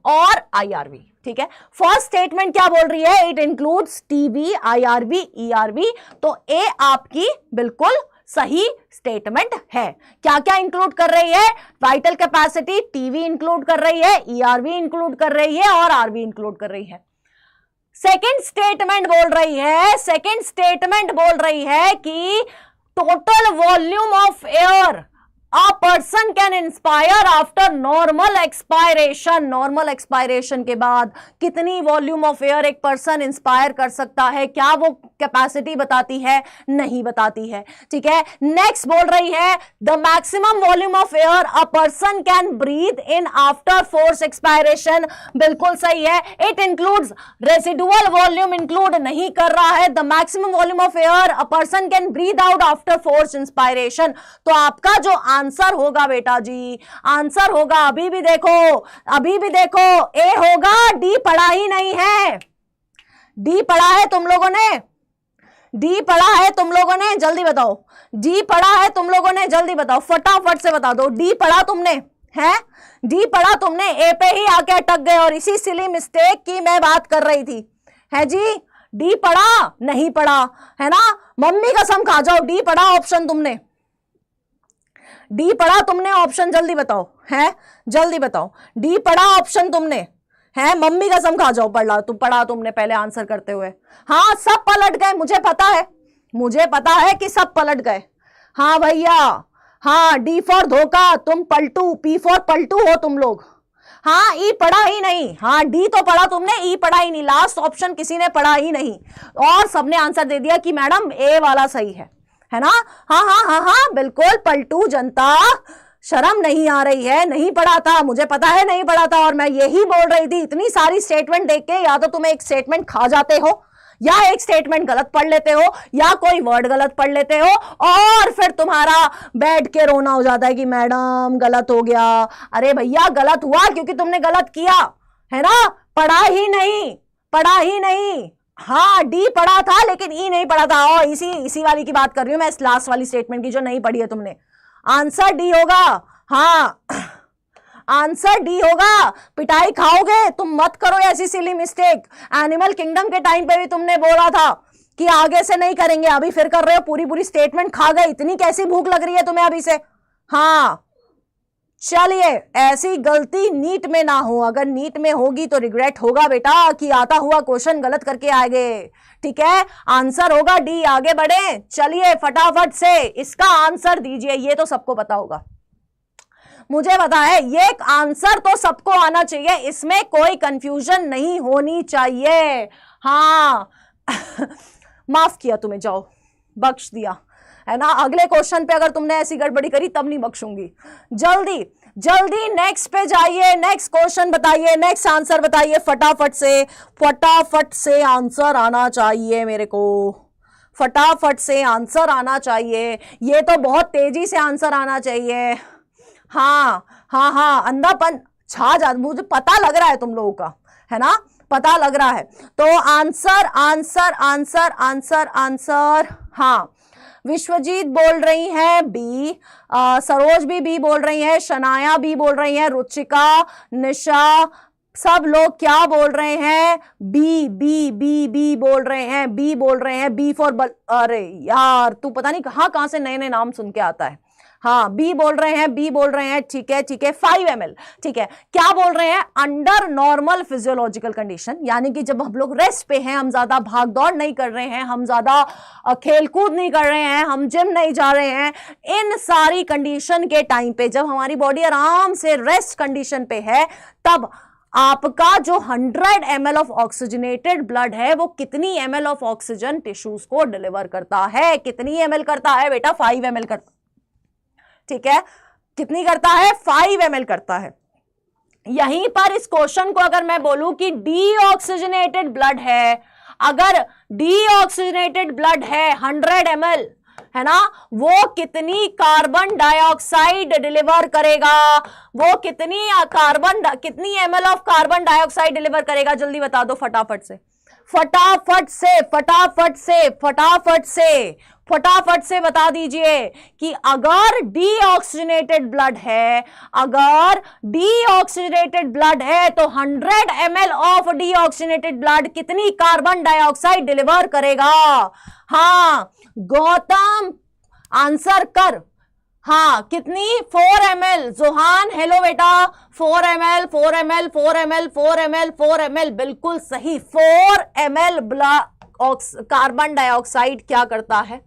Speaker 1: और आईआरवी। ठीक है, फर्स्ट स्टेटमेंट क्या बोल रही है, it includes TV, IRV, ERV. तो ए आपकी बिल्कुल सही स्टेटमेंट है। क्या क्या इंक्लूड कर रही है, वाइटल कैपेसिटी, टीवी इंक्लूड कर रही है, ईआरवी इंक्लूड कर रही है और आरवी इंक्लूड कर रही है। सेकेंड स्टेटमेंट बोल रही है, सेकेंड स्टेटमेंट बोल रही है कि total volume of air a person can inspire after normal expiration। Normal expiration के बाद कितनी वॉल्यूम ऑफ एयर एक पर्सन इंस्पायर कर सकता है, क्या वो कैपेसिटी बताती है, नहीं बताती है। ठीक है, नेक्स्ट बोल रही है the maximum volume of air a person can breathe in after force expiration. बिल्कुल सही है, it includes residual volume include नहीं कर रहा है। The maximum volume of air a person can breathe out after force inspiration. तो आपका जो आंसर होगा बेटा जी, आंसर होगा, अभी भी देखो, अभी भी देखो, ए होगा। डी पढ़ा ही नहीं है, डी पढ़ा है तुम लोगों ने, डी पढ़ा है तुम लोगों ने, जल्दी बताओ। डी पढ़ा है तुम लोगों ने, जल्दी बताओ, फटाफट से बता दो। डी पढ़ा तुमने है, डी पढ़ा तुमने, ए पे ही आके अटक गए और इसी सिली मिस्टेक की मैं बात कर रही थी, है जी। डी पढ़ा नहीं पढ़ा, है ना, मम्मी कसम खा जाओ, डी पढ़ा ऑप्शन तुमने, डी पढ़ा तुमने ऑप्शन, जल्दी बताओ, है जल्दी बताओ, डी पढ़ा ऑप्शन तुमने, है मम्मी कसम खा जाओ, पढ़ा तुमने पहले आंसर करते हुए। हाँ सब पलट गए, मुझे पता है, मुझे पता है कि सब पलट गए। हाँ भैया, हाँ डी फॉर धोखा, तुम पलटू, पी फॉर पलटू हो तुम लोग। हाँ ई पढ़ा ही नहीं, हाँ डी तो पढ़ा तुमने, ई पढ़ा ही नहीं, लास्ट ऑप्शन किसी ने पढ़ा ही नहीं और सबने आंसर दे दिया कि मैडम ए वाला सही है ना। हाँ हाँ हाँ हाँ बिल्कुल पलटू जनता, शर्म नहीं आ रही है, नहीं पढ़ा था, मुझे पता है नहीं पढ़ा था और मैं यही बोल रही थी। इतनी सारी स्टेटमेंट देख के या तो तुम एक स्टेटमेंट खा जाते हो या एक स्टेटमेंट गलत पढ़ लेते हो या कोई वर्ड गलत पढ़ लेते हो और फिर तुम्हारा बैठ के रोना हो जाता है कि मैडम गलत हो गया। अरे भैया गलत हुआ क्योंकि तुमने गलत किया, है ना, पढ़ा ही नहीं, पढ़ा ही नहीं। हाँ डी पढ़ा था लेकिन ई नहीं पढ़ा था, और इसी वाली की बात कर रही हूं मैं, इस लास्ट वाली स्टेटमेंट की जो नहीं पढ़ी है तुमने। आंसर डी होगा, हाँ आंसर डी होगा। पिटाई खाओगे तुम, मत करो ऐसी सिली मिस्टेक। एनिमल किंगडम के टाइम पे भी तुमने बोला था कि आगे से नहीं करेंगे, अभी फिर कर रहे हो, पूरी पूरी स्टेटमेंट खा गए, इतनी कैसी भूख लग रही है तुम्हें अभी से? हाँ चलिए, ऐसी गलती नीट में ना हो, अगर नीट में होगी तो रिग्रेट होगा बेटा कि आता हुआ क्वेश्चन गलत करके आ गए। ठीक है, आंसर होगा डी। आगे बढ़े, चलिए फटाफट से इसका आंसर दीजिए। ये तो सबको पता होगा, मुझे पता है, ये एक आंसर तो सबको आना चाहिए, इसमें कोई कंफ्यूजन नहीं होनी चाहिए। हाँ माफ किया तुम्हें, जाओ, बख्श दिया है ना। अगले क्वेश्चन पे अगर तुमने ऐसी गड़बड़ी करी तब नहीं बख्शूंगी। जल्दी जल्दी नेक्स्ट पे जाइए, नेक्स्ट क्वेश्चन बताइए, नेक्स्ट आंसर बताइए, फटाफट से आंसर आना चाहिए मेरे को, फटाफट से आंसर आना चाहिए। ये तो बहुत तेजी से आंसर आना चाहिए। हाँ हाँ हाँ, अंधापन छा जा, मुझे पता लग रहा है तुम लोगों का, है ना, पता लग रहा है। तो answer answer answer answer answer, हाँ विश्वजीत बोल रही हैं बी, सरोज भी बी बोल रही है, शनाया बी बोल रही है, रुचिका, निशा, सब लोग क्या बोल रहे हैं? बी बी बी बी बोल रहे हैं, बी बोल रहे हैं, बी फॉर बल। अरे यार तू पता नहीं कहां से नए नए नाम सुन के आता है। हाँ बी बोल रहे हैं, बी बोल रहे हैं, ठीक है 5 ml, ठीक है। क्या बोल रहे हैं? अंडर नॉर्मल फिजियोलॉजिकल कंडीशन, यानी कि जब हम लोग रेस्ट पे हैं, हम ज्यादा भाग दौड़ नहीं कर रहे हैं, हम ज्यादा खेलकूद नहीं कर रहे हैं, हम जिम नहीं जा रहे हैं, इन सारी कंडीशन के टाइम पे जब हमारी बॉडी आराम से रेस्ट कंडीशन पे है, तब आपका जो 100 ml ऑफ ऑक्सीजनेटेड ब्लड है वो कितनी ml ऑफ ऑक्सीजन टिश्यूज को डिलीवर करता है? कितनी ml करता है बेटा? 5 ml करता, ठीक है। कितनी करता है? 5 ml करता है। यहीं पर इस क्वेश्चन को अगर मैं बोलूं कि डीऑक्सीजनेटेड ब्लड है, अगर डीऑक्सीजनेटेड ब्लड है 100 ml, है ना, वो कितनी कार्बन डाइऑक्साइड डिलीवर करेगा? वो कितनी ml of carbon dioxide deliver करेगा? जल्दी बता दो फटाफट से, फटाफट से फटाफट से फटाफट से फटाफट से बता दीजिए कि अगर डीऑक्सीजनेटेड ब्लड है, अगर डीऑक्सीजनेटेड ब्लड है तो 100 ml ऑफ डीऑक्सीजनेटेड ब्लड कितनी कार्बन डाइऑक्साइड डिलीवर करेगा? हाँ गौतम आंसर कर। हाँ कितनी? 4 ml। जोहान हेलो बेटा, 4 ml 4 ml 4 ml 4 ml 4 ml, बिल्कुल सही। 4 ml कार्बन डाइऑक्साइड क्या करता है?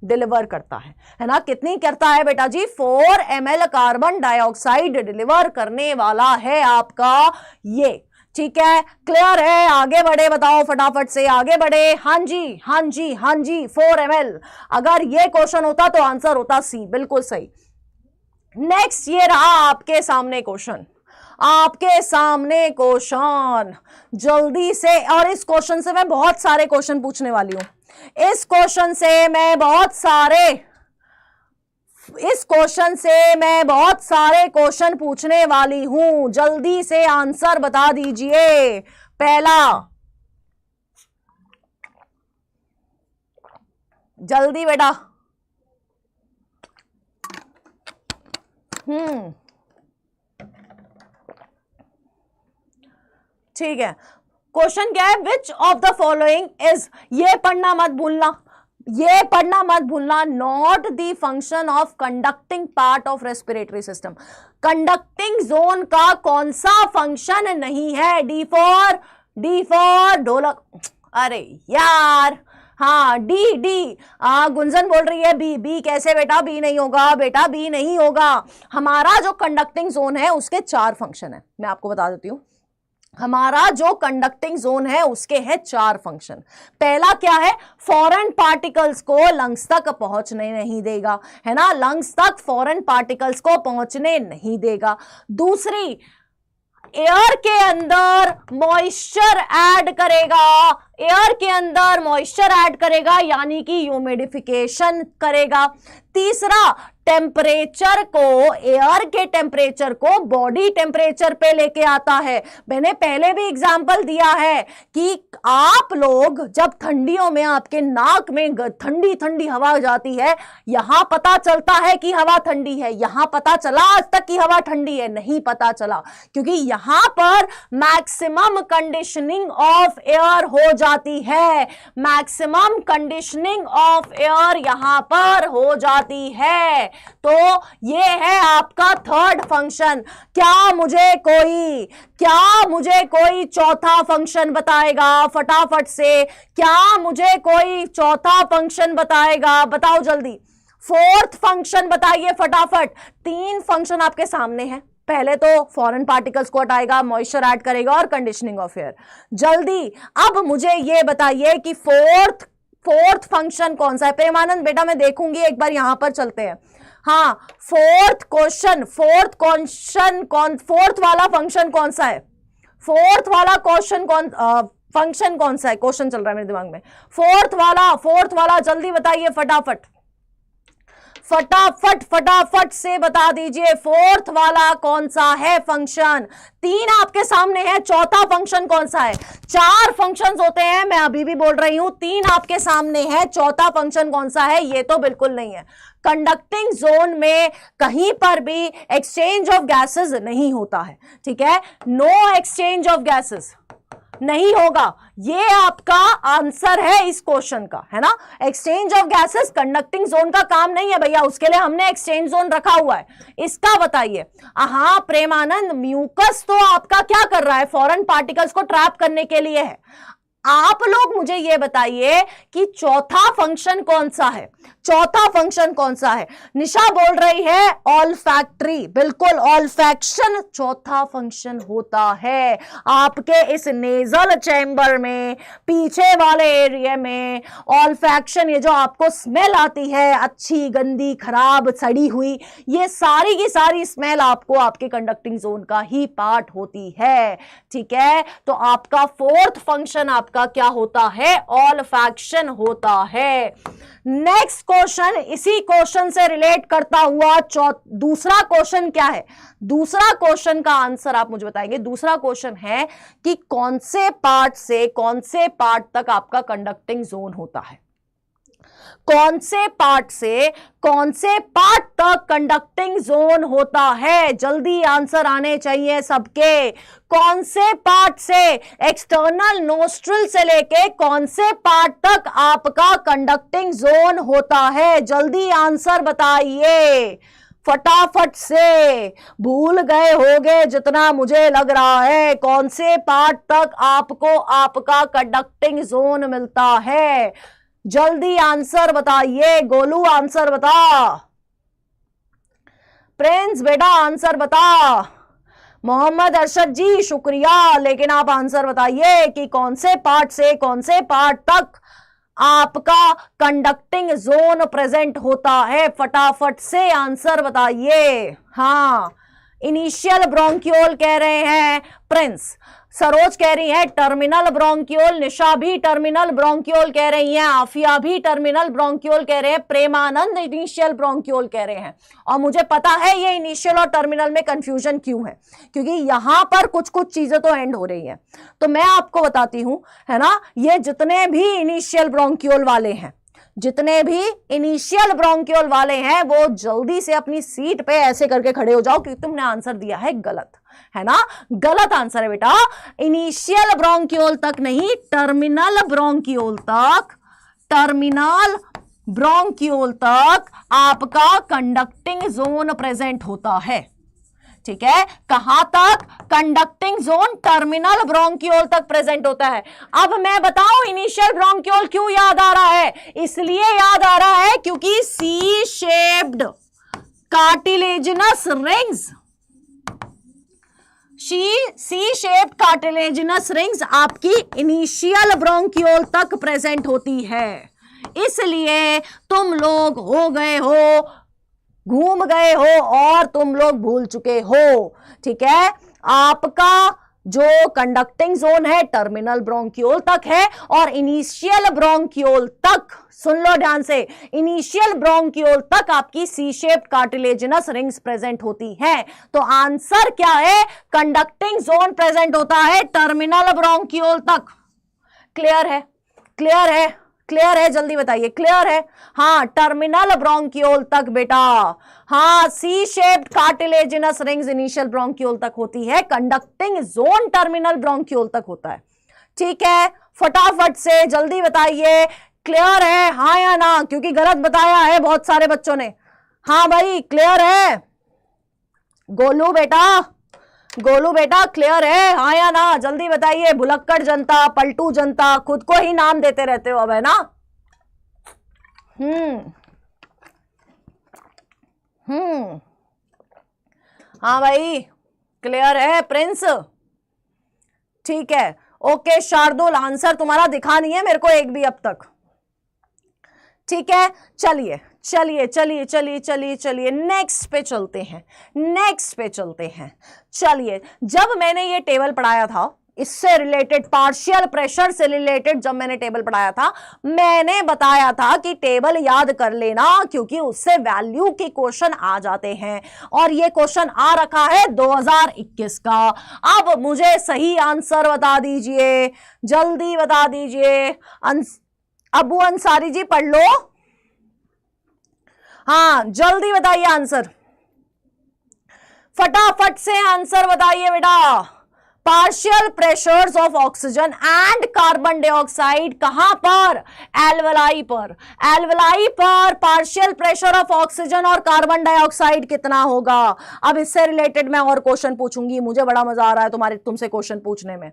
Speaker 1: डिलीवर करता है ना। कितनी करता है बेटा जी? 4 ml कार्बन डाइऑक्साइड डिलीवर करने वाला है आपका ये, ठीक है। क्लियर है? आगे बढ़े, बताओ फटाफट से, आगे बढ़े। हाँ जी हाँ जी हाँ जी, 4 ml। अगर ये क्वेश्चन होता तो आंसर होता सी, बिल्कुल सही। नेक्स्ट ये रहा आपके सामने क्वेश्चन, आपके सामने क्वेश्चन, जल्दी से। और इस क्वेश्चन से मैं बहुत सारे क्वेश्चन पूछने वाली हूं, इस क्वेश्चन से मैं बहुत सारे क्वेश्चन पूछने वाली हूं। जल्दी से आंसर बता दीजिए। पहला, जल्दी बेटा। ठीक है, क्वेश्चन क्या है? Which of the following is, ये पढ़ना मत भूलना, ये पढ़ना मत भूलना, not the function of conducting part of respiratory system. Conducting zone का कौन सा फंक्शन नहीं है? डी फॉर ढोलक। अरे यार, हाँ डी। गुंजन बोल रही है बी कैसे बेटा? बी नहीं होगा बेटा, बी नहीं होगा। हमारा जो कंडक्टिंग जोन है उसके 4 फंक्शन है, मैं आपको बता देती हूं। हमारा जो कंडक्टिंग जोन है उसके हैं 4 फंक्शन। पहला क्या है? फॉरेन पार्टिकल्स को लंग्स तक पहुंचने नहीं देगा, है ना, लंग्स तक फॉरेन पार्टिकल्स को पहुंचने नहीं देगा। दूसरी, एयर के अंदर मॉइस्चर ऐड करेगा, एयर के अंदर मॉइस्चर ऐड करेगा, यानी कि ह्यूमिडिफिकेशन करेगा। तीसरा, टेम्परेचर को, एयर के टेम्परेचर को बॉडी टेम्परेचर पे लेके आता है। मैंने पहले भी एग्जांपल दिया है कि आप लोग जब ठंडियों में आपके नाक में ठंडी ठंडी हवा जाती है, यहां पता चलता है कि हवा ठंडी है, यहां पता चला आज तक कि हवा ठंडी है? नहीं पता चला, क्योंकि यहां पर मैक्सिमम कंडीशनिंग ऑफ एयर हो जाती है, मैक्सिमम कंडीशनिंग ऑफ एयर यहां पर हो जाती है। तो ये है आपका थर्ड फंक्शन। क्या मुझे कोई चौथा फंक्शन बताएगा फटाफट से? क्या मुझे कोई चौथा फंक्शन बताएगा? बताओ जल्दी, फोर्थ फंक्शन बताइए फटाफट। 3 फंक्शन आपके सामने हैं। पहले तो फॉरेन पार्टिकल्स को हटाएगा, मॉइस्चर ऐड करेगा और कंडीशनिंग ऑफ एयर। जल्दी अब मुझे ये बताइए कि फोर्थ फंक्शन कौन सा है? प्रेमानंद बेटा मैं देखूंगी, एक बार यहां पर चलते हैं। हाँ, फोर्थ वाला फंक्शन कौन सा है? फोर्थ वाला फंक्शन कौन सा है? क्वेश्चन चल रहा है मेरे दिमाग में। फोर्थ वाला जल्दी बताइए फटाफट से बता दीजिए, फोर्थ वाला कौन सा है फंक्शन? 3 आपके सामने है, चौथा फंक्शन कौन सा है? 4 फंक्शंस होते हैं, मैं अभी भी बोल रही हूं, 3 आपके सामने है, चौथा फंक्शन कौन सा है? ये तो बिल्कुल नहीं है। कंडक्टिंग जोन में कहीं पर भी एक्सचेंज ऑफ गैसेस नहीं होता है, ठीक है? नो एक्सचेंज ऑफ गैसेस नहीं होगा। ये आपका आंसर है इस क्वेश्चन का, है ना? Exchange of gases conducting zone का काम नहीं है भैया, उसके लिए हमने एक्सचेंज जोन रखा हुआ है। इसका बताइए। हाँ प्रेमानंद, म्यूकस तो आपका क्या कर रहा है? फॉरेन पार्टिकल्स को ट्रैप करने के लिए है। आप लोग मुझे यह बताइए कि चौथा फंक्शन कौन सा है? चौथा फंक्शन कौन सा है? निशा बोल रही है ऑल्फैक्टरी, बिल्कुल ऑल्फैक्शन चौथा फंक्शन होता है। आपके इस नेजल चैम्बर में पीछे वाले एरिया में ऑल्फैक्शन, ये जो आपको स्मेल आती है अच्छी गंदी खराब सड़ी हुई, ये सारी की सारी स्मेल आपको आपके कंडक्टिंग जोन का ही पार्ट होती है, ठीक है? तो आपका फोर्थ फंक्शन आपका क्या होता है? ऑल्फैक्शन होता है। नेक्स्ट क्वेश्चन इसी क्वेश्चन से रिलेट करता हुआ दूसरा क्वेश्चन क्या है? दूसरा क्वेश्चन का आंसर आप मुझे बताएंगे। दूसरा क्वेश्चन है कि कौन से पार्ट से कौन से पार्ट तक आपका कंडक्टिंग जोन होता है? कौन से पार्ट से कौन से पार्ट तक कंडक्टिंग जोन होता है? जल्दी आंसर आने चाहिए सबके। कौन से पार्ट से? एक्सटर्नल नोस्ट्रिल से लेके कौन से पार्ट तक आपका कंडक्टिंग जोन होता है? जल्दी आंसर बताइए फटाफट से। भूल गए होगे जितना मुझे लग रहा है। कौन से पार्ट तक आपको आपका कंडक्टिंग जोन मिलता है? जल्दी आंसर बताइए। गोलू आंसर बता, प्रिंस बेटा आंसर बता, मोहम्मद अरशद जी शुक्रिया, लेकिन आप आंसर बताइए कि कौन से पार्ट से कौन से पार्ट तक आपका कंडक्टिंग जोन प्रेजेंट होता है? फटाफट से आंसर बताइए। हाँ, इनिशियल ब्रोंक्यूल कह रहे हैं प्रिंस, सरोज कह रही है टर्मिनल ब्रोंक्यूल, निशा भी टर्मिनल ब्रोंक्यूल कह रही हैं, आफिया भी टर्मिनल ब्रोंक्यूल कह रहे हैं, प्रेमानंद इनिशियल ब्रोंक्यूल कह रहे हैं। और मुझे पता है ये इनिशियल और टर्मिनल में कंफ्यूजन क्यों है, क्योंकि यहां पर कुछ कुछ चीजें तो एंड हो रही हैं। तो मैं आपको बताती हूं, है ना, ये जितने भी इनिशियल ब्रोंक्यूल वाले हैं, जितने भी इनिशियल ब्रोंक्यूल वाले हैं, वो जल्दी से अपनी सीट पे ऐसे करके खड़े हो जाओ क्योंकि तुमने आंसर दिया है गलत, है ना? गलत आंसर है बेटा। इनिशियल ब्रोंक्यूल तक नहीं, टर्मिनल ब्रोंक्यूल तक, टर्मिनल ब्रोंक्यूल तक आपका कंडक्टिंग जोन प्रेजेंट होता है, ठीक है? कहां तक? कंडक्टिंग जोन टर्मिनल ब्रोंक्यूल तक प्रेजेंट होता है। अब मैं बताऊं इनिशियल ब्रोंक्यूल क्यों याद आ रहा है? इसलिए याद आ रहा है क्योंकि C shaped cartilaginous rings, C shaped cartilaginous rings आपकी इनिशियल ब्रोंक्यूल तक प्रेजेंट होती है। इसलिए तुम लोग हो गए हो, घूम गए हो और तुम लोग भूल चुके हो, ठीक है? आपका जो कंडक्टिंग जोन है टर्मिनल ब्रोंक्यूल तक है और इनिशियल ब्रोंक्यूल तक, सुन लो ध्यान से, इनिशियल ब्रोंक्यूल तक आपकी C shaped cartilaginous rings present होती हैं। तो आंसर क्या है? कंडक्टिंग जोन प्रेजेंट होता है टर्मिनल ब्रोंक्यूल तक। क्लियर है? क्लियर है? क्लियर है? जल्दी बताइए। क्लियर है? हाँ, टर्मिनल ब्रोंक्यूल तक बेटा। हाँ, C shaped cartilaginous rings initial bronchiole तक होती है, कंडक्टिंग जोन टर्मिनल ब्रोंक्यूल तक होता है, ठीक है? फटाफट से जल्दी बताइए, क्लियर है हाँ या ना, क्योंकि गलत बताया है बहुत सारे बच्चों ने। हाँ भाई क्लियर है, गोलू बेटा क्लियर है हाँ या ना, जल्दी बताइए। भुलक्कड़ जनता, पलटू जनता, खुद को ही नाम देते रहते हो अब, है ना। हाँ भाई क्लियर है प्रिंस, ठीक है ओके। शार्दुल आंसर तुम्हारा दिखा नहीं है मेरे को एक भी अब तक, ठीक है। चलिए चलिए चलिए चलिए चलिए चलिए नेक्स्ट पे चलते हैं। चलिए, जब मैंने ये टेबल पढ़ाया था, इससे रिलेटेड पार्शियल प्रेशर से रिलेटेड जब मैंने टेबल पढ़ाया था, मैंने बताया था कि टेबल याद कर लेना, क्योंकि उससे वैल्यू के क्वेश्चन आ जाते हैं। और ये क्वेश्चन आ रखा है 2021 का। अब मुझे सही आंसर बता दीजिए, जल्दी बता दीजिए। अबू अंसारी जी पढ़ लो, हाँ जल्दी बताइए आंसर, फटाफट से आंसर बताइए बेटा। Partial pressures of oxygen and carbon dioxide कहां पर? एल्वलाई पर पार्शियल प्रेशर ऑफ ऑक्सीजन और कार्बन डाइऑक्साइड कितना होगा? अब इससे रिलेटेड मैं और क्वेश्चन पूछूंगी, मुझे बड़ा मजा आ रहा है तुमसे क्वेश्चन पूछने में।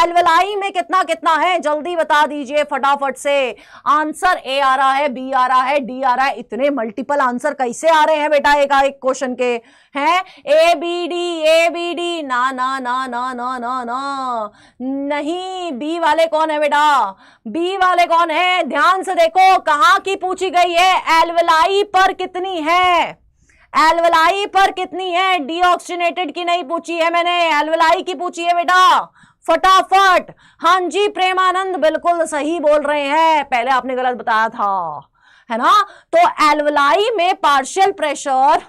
Speaker 1: एल्वलाई में कितना कितना है जल्दी बता दीजिए फटाफट से। आंसर ए आ रहा है, बी आ रहा है, डी आ रहा है। इतने मल्टीपल आंसर कैसे आ रहे हैं बेटा एक क्वेश्चन के हैं? ए बी डी, ना ना ना ना ना ना ना नहीं। बी वाले कौन है बेटा? बी वाले कौन है? ध्यान से देखो कहां की पूछी गई है, एल्वलाई पर कितनी है, एल्वलाई पर कितनी है। डीऑक्सीनेटेड की नहीं पूछी है मैंने, एल्वलाई की पूछी है बेटा। फटाफट, हाँ जी प्रेमानंद बिल्कुल सही बोल रहे हैं, पहले आपने गलत बताया था, है ना। तो एल्वलाई में पार्शियल प्रेशर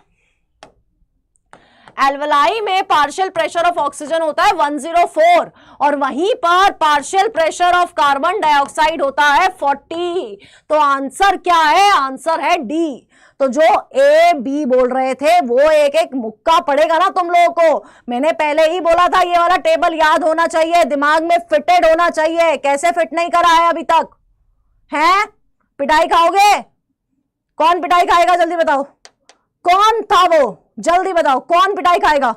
Speaker 1: ऑफ ऑक्सीजन होता है 104 और वहीं पर partial pressure of carbon dioxide होता है 40। तो आंसर क्या है? आंसर है डी। तो जो ए बी बोल रहे थे वो एक एक मुक्का पड़ेगा ना तुम लोगों को। मैंने पहले ही बोला था ये वाला टेबल याद होना चाहिए, दिमाग में फिटेड होना चाहिए। कैसे फिट नहीं करा है अभी तक? हैं? पिटाई खाओगे? कौन पिटाई खाएगा जल्दी बताओ, कौन था वो? जल्दी बताओ कौन पिटाई खाएगा?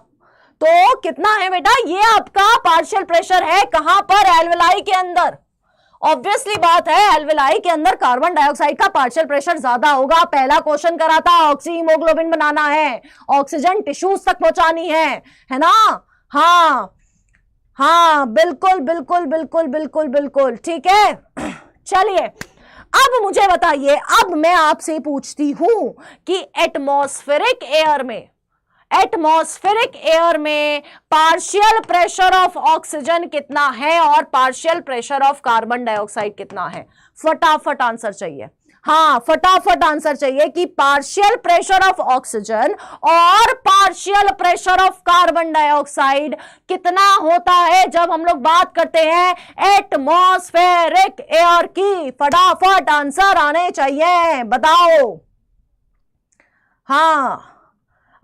Speaker 1: तो कितना है बेटा? ये आपका पार्शियल प्रेशर है कहां पर? एल्वलाई के अंदर। ऑब्वियसली बात है एल्वलाई के अंदर कार्बन डाइऑक्साइड का पार्शियल प्रेशर ज्यादा होगा। पहला क्वेश्चन करा था, ऑक्सी हीमोग्लोबिन बनाना है, ऑक्सीजन टिश्यूज तक पहुंचानी है ना। हाँ बिल्कुल बिल्कुल बिल्कुल बिल्कुल बिल्कुल ठीक है। चलिए अब मुझे बताइए, अब मैं आपसे पूछती हूं कि एटमॉस्फेरिक एयर में पार्शियल प्रेशर ऑफ ऑक्सीजन कितना है और partial pressure of carbon dioxide कितना है? फटाफट आंसर चाहिए, हाँ फटाफट आंसर चाहिए कि पार्शियल प्रेशर ऑफ ऑक्सीजन और partial pressure of carbon dioxide कितना होता है जब हम लोग बात करते हैं एटमॉस्फेरिक एयर की। फटाफट आंसर आने चाहिए, बताओ। हाँ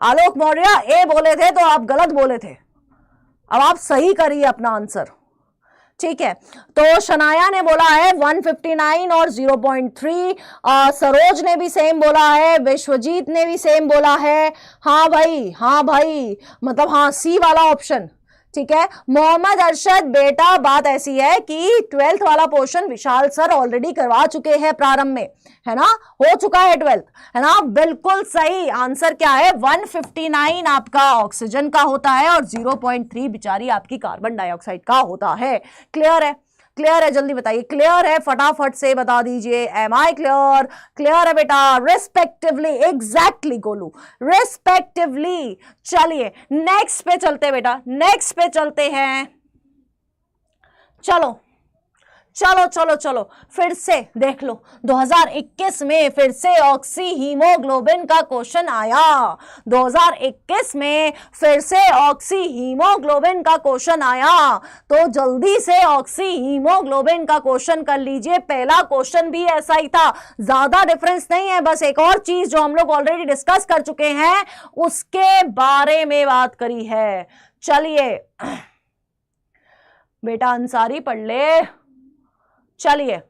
Speaker 1: आलोक मौर्य ए बोले थे तो आप गलत बोले थे, अब आप सही करिए अपना आंसर, ठीक है। तो शनाया ने बोला है 159 और 0.3, सरोज ने भी सेम बोला है, विश्वजीत ने भी सेम बोला है। हाँ भाई मतलब हाँ सी वाला ऑप्शन, ठीक है। मोहम्मद अरशद बेटा बात ऐसी है कि 12th वाला पोर्शन विशाल सर ऑलरेडी करवा चुके हैं प्रारंभ में, है ना, हो चुका है 12th, है ना। बिल्कुल सही आंसर क्या है? 159 आपका ऑक्सीजन का होता है और 0.3 बिचारी आपकी कार्बन डाइऑक्साइड का होता है। क्लियर है? क्लियर है? जल्दी बताइए क्लियर है, फटाफट से बता दीजिए। M I clear? क्लियर है बेटा, रिस्पेक्टिवली, एग्जैक्टली गोलू, रिस्पेक्टिवली। चलिए नेक्स्ट पे चलते बेटा, नेक्स्ट पे चलते हैं। चलो चलो चलो चलो फिर से देख लो, 2021 में फिर से ऑक्सी हीमोग्लोबिन का क्वेश्चन आया। 2021 में फिर से ऑक्सी हीमोग्लोबिन का क्वेश्चन आया, तो जल्दी से ऑक्सी हीमोग्लोबिन का क्वेश्चन कर लीजिए। पहला क्वेश्चन भी ऐसा ही था, ज्यादा डिफरेंस नहीं है, बस एक और चीज जो हम लोग ऑलरेडी डिस्कस कर चुके हैं उसके बारे में बात करी है। चलिए बेटा अंसारी पढ़ ले, चलिए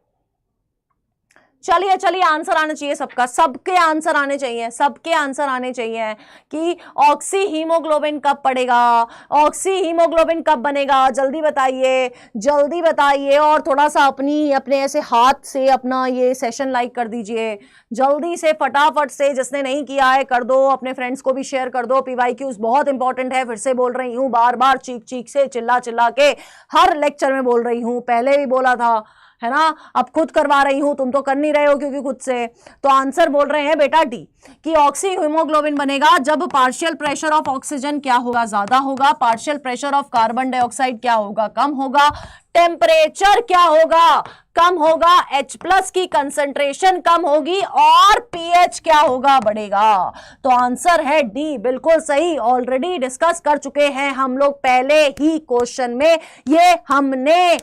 Speaker 1: चलिए चलिए, आंसर आना चाहिए सबका, सबके आंसर आने चाहिए, सबके आंसर आने चाहिए कि ऑक्सी हीमोग्लोबिन कब पड़ेगा, ऑक्सी हीमोग्लोबिन कब बनेगा, जल्दी बताइए, जल्दी बताइए। और थोड़ा सा अपने ऐसे हाथ से अपना ये सेशन लाइक कर दीजिए जल्दी से, फटाफट से। जिसने नहीं किया है कर दो, अपने फ्रेंड्स को भी शेयर कर दो। पीवाईक्यूज बहुत इंपॉर्टेंट है, फिर से बोल रही हूँ, बार बार चीख चीख से, चिल्ला चिल्ला के हर लेक्चर में बोल रही हूँ, पहले भी बोला था, है ना, अब खुद करवा रही हूं, तुम तो कर नहीं रहे हो क्योंकि खुद से। तो आंसर बोल रहे हैं बेटा डी कि ऑक्सी हीमोग्लोबिन बनेगा जब पार्शियल प्रेशर ऑफ ऑक्सीजन क्या होगा, ज्यादा होगा, partial pressure of carbon dioxide क्या होगा, कम होगा, टेम्परेचर क्या होगा, कम होगा, H+ की कंसंट्रेशन कम होगी, और pH क्या होगा, बढ़ेगा। तो आंसर है डी, बिल्कुल सही। ऑलरेडी डिस्कस कर चुके हैं हम लोग पहले ही क्वेश्चन में, ये हमने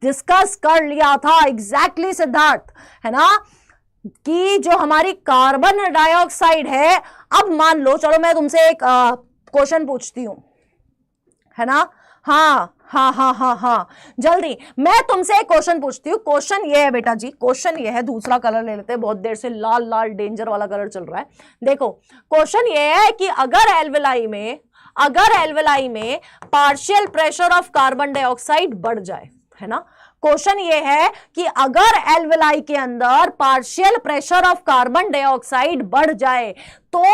Speaker 1: डिस्कस कर लिया था एग्जैक्टली सिद्धार्थ, है ना, कि जो हमारी कार्बन डाइऑक्साइड है, अब मान लो, चलो मैं तुमसे एक क्वेश्चन पूछती हूं, है ना, हाँ हाँ हाँ हाँ हाँ, जल्दी मैं तुमसे एक क्वेश्चन पूछती हूँ। क्वेश्चन ये है बेटा जी, क्वेश्चन ये है, दूसरा कलर ले लेते हैं, बहुत देर से लाल लाल डेंजर वाला कलर चल रहा है। देखो क्वेश्चन ये है कि अगर एल्वेलाई में partial pressure of carbon dioxide बढ़ जाए, है ना, क्वेश्चन ये है कि अगर एल्वेलाई के अंदर partial pressure of carbon dioxide बढ़ जाए तो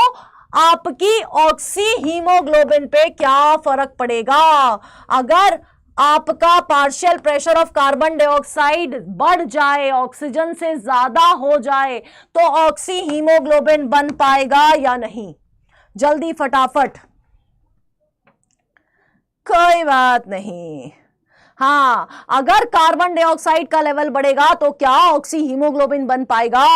Speaker 1: आपकी ऑक्सी हीमोग्लोबिन पे क्या फर्क पड़ेगा। अगर आपका partial pressure of carbon dioxide बढ़ जाए, ऑक्सीजन से ज्यादा हो जाए, तो ऑक्सी हीमोग्लोबिन बन पाएगा या नहीं, जल्दी फटाफट। कोई बात नहीं, हाँ, अगर कार्बन डाइऑक्साइड का लेवल बढ़ेगा तो क्या ऑक्सी हीमोग्लोबिन बन पाएगा,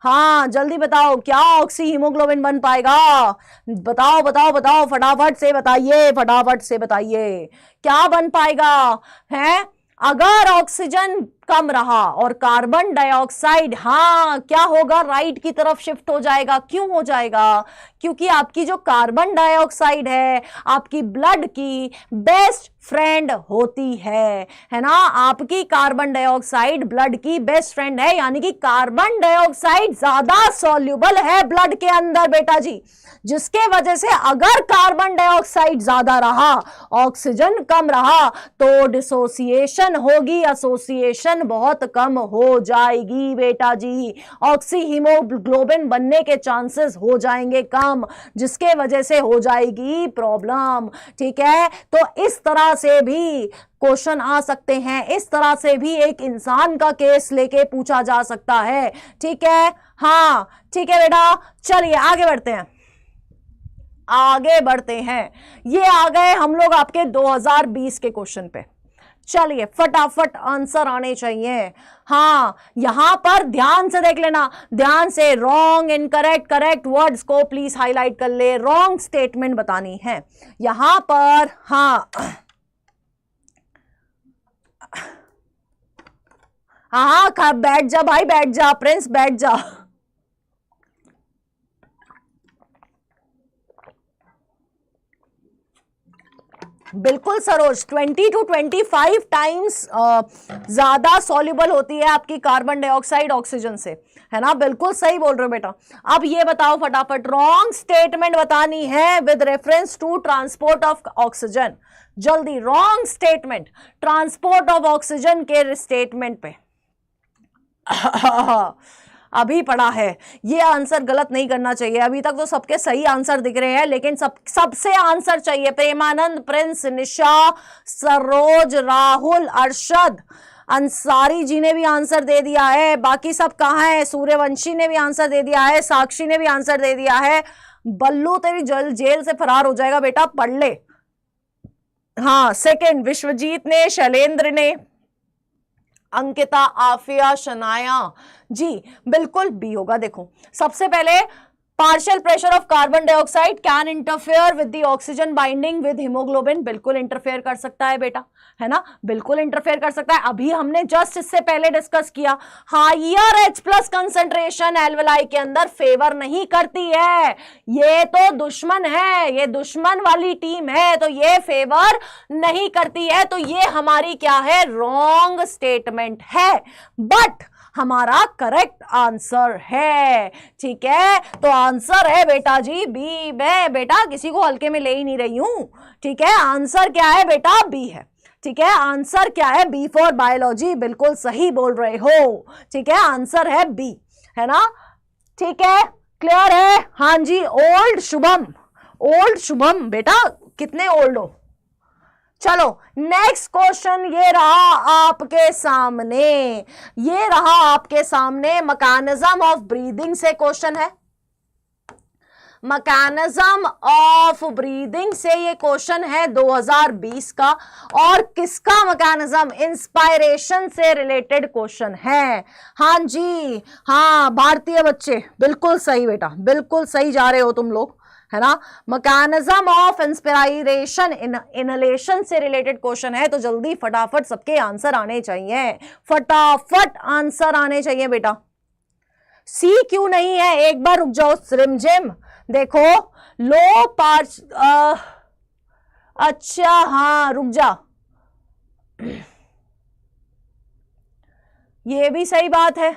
Speaker 1: हाँ जल्दी बताओ, क्या ऑक्सी हीमोग्लोबिन बन पाएगा, बताओ बताओ बताओ, फटाफट से बताइए, फटाफट से बताइए, क्या बन पाएगा है। अगर ऑक्सीजन कम रहा और कार्बन डाइऑक्साइड, हाँ क्या होगा, राइट की तरफ शिफ्ट हो जाएगा। क्यों हो जाएगा, क्योंकि आपकी जो कार्बन डाइऑक्साइड है आपकी ब्लड की बेस्ट फ्रेंड होती है ना, आपकी कार्बन डाइऑक्साइड ब्लड की बेस्ट फ्रेंड है, यानी कि कार्बन डाइऑक्साइड ज्यादा सॉल्युबल है ब्लड के अंदर बेटा जी, जिसके वजह से अगर कार्बन डाइऑक्साइड ज्यादा रहा, ऑक्सीजन कम रहा, तो डिसोसिएशन होगी, एसोसिएशन बहुत कम हो जाएगी बेटा जी, ऑक्सी हीमोग्लोबिन बनने के चांसेस हो जाएंगे कम, जिसके वजह से हो जाएगी प्रॉब्लम। ठीक है, तो इस तरह से भी क्वेश्चन आ सकते हैं, इस तरह से भी एक इंसान का केस लेके पूछा जा सकता है। ठीक है, हाँ ठीक है बेटा, चलिए आगे बढ़ते हैं, आगे बढ़ते हैं। ये आ गए हम लोग आपके 2020 के क्वेश्चन पे। चलिए फटाफट आंसर आने चाहिए। हाँ, यहां पर ध्यान से देख लेना, ध्यान से, रॉन्ग, इनकरेक्ट, करेक्ट वर्ड्स को प्लीज हाईलाइट कर ले, रॉन्ग स्टेटमेंट बतानी है यहां पर। हाँ हाँ, बैठ जा भाई, बैठ जा प्रिंस, बैठ जा। बिल्कुल सरोज, 20 to 25 टाइम्स ज्यादा सॉल्युबल होती है आपकी कार्बन डाइऑक्साइड ऑक्सीजन से, है ना, बिल्कुल सही बोल रहे हो बेटा। अब ये बताओ फटाफट, रॉन्ग स्टेटमेंट बतानी है with reference to transport of oxygen, जल्दी, wrong statement transport of oxygen के स्टेटमेंट पे। अभी पढ़ा है, ये आंसर गलत नहीं करना चाहिए। अभी तक तो सबके सही आंसर दिख रहे हैं, लेकिन सबसे आंसर चाहिए। प्रेमानंद, प्रिंस, निशा, सरोज, राहुल, अरशद, अंसारी जी ने भी आंसर दे दिया है। बाकी सब कहाँ है? सूर्यवंशी ने भी आंसर दे दिया है, साक्षी ने भी आंसर दे दिया है। बल्लू तेरी जेल से फरार हो जाएगा बेटा, पढ़ ले। हाँ, सेकंड विश्वजीत ने, शैलेंद्र ने, अंकिता, आफिया, शनाया जी, बिल्कुल बी होगा। देखो सबसे पहले partial pressure of carbon dioxide can interfere with the oxygen binding with haemoglobin, बिल्कुल इंटरफेयर कर सकता है बेटा, है ना, बिल्कुल इंटरफेयर कर सकता है। अभी हमने जस्ट इससे पहले डिस्कस किया, higher H plus concentration alveoli के अंदर फेवर नहीं करती है, ये तो दुश्मन है, ये दुश्मन वाली टीम है, तो ये फेवर नहीं करती है, तो ये हमारी क्या है, रॉन्ग स्टेटमेंट है, बट हमारा करेक्ट आंसर है। ठीक है, तो आंसर है बेटा जी बी। मैं बेटा किसी को हल्के में ले ही नहीं रही हूं, ठीक है, आंसर क्या है बेटा, बी है। ठीक है, आंसर क्या है, बी फॉर बायोलॉजी, बिल्कुल सही बोल रहे हो। ठीक है, आंसर है बी, है ना। ठीक है, क्लियर है, हाँ जी। ओल्ड शुभम, ओल्ड शुभम बेटा कितने ओल्ड हो। चलो नेक्स्ट क्वेश्चन ये रहा आपके सामने, ये रहा आपके सामने, मैकेनिज्म ऑफ ब्रीदिंग से क्वेश्चन है, मैकेनिज्म ऑफ ब्रीदिंग से ये क्वेश्चन है 2020 का, और किसका मैकेनिज्म, इंस्पायरेशन से रिलेटेड क्वेश्चन है। हाँ जी, हाँ भारतीय बच्चे बिल्कुल सही बेटा, बिल्कुल सही जा रहे हो तुम लोग, है ना। मैकेनिज्म ऑफ इंस्पिरेशन इनहेलेशन से रिलेटेड क्वेश्चन है, तो जल्दी फटाफट सबके आंसर आने चाहिए, फटाफट आंसर आने चाहिए बेटा। सी क्यों नहीं है, एक बार रुक जाओ रिमझिम, देखो लो पार्च, अच्छा हाँ रुक जा, ये भी सही बात है,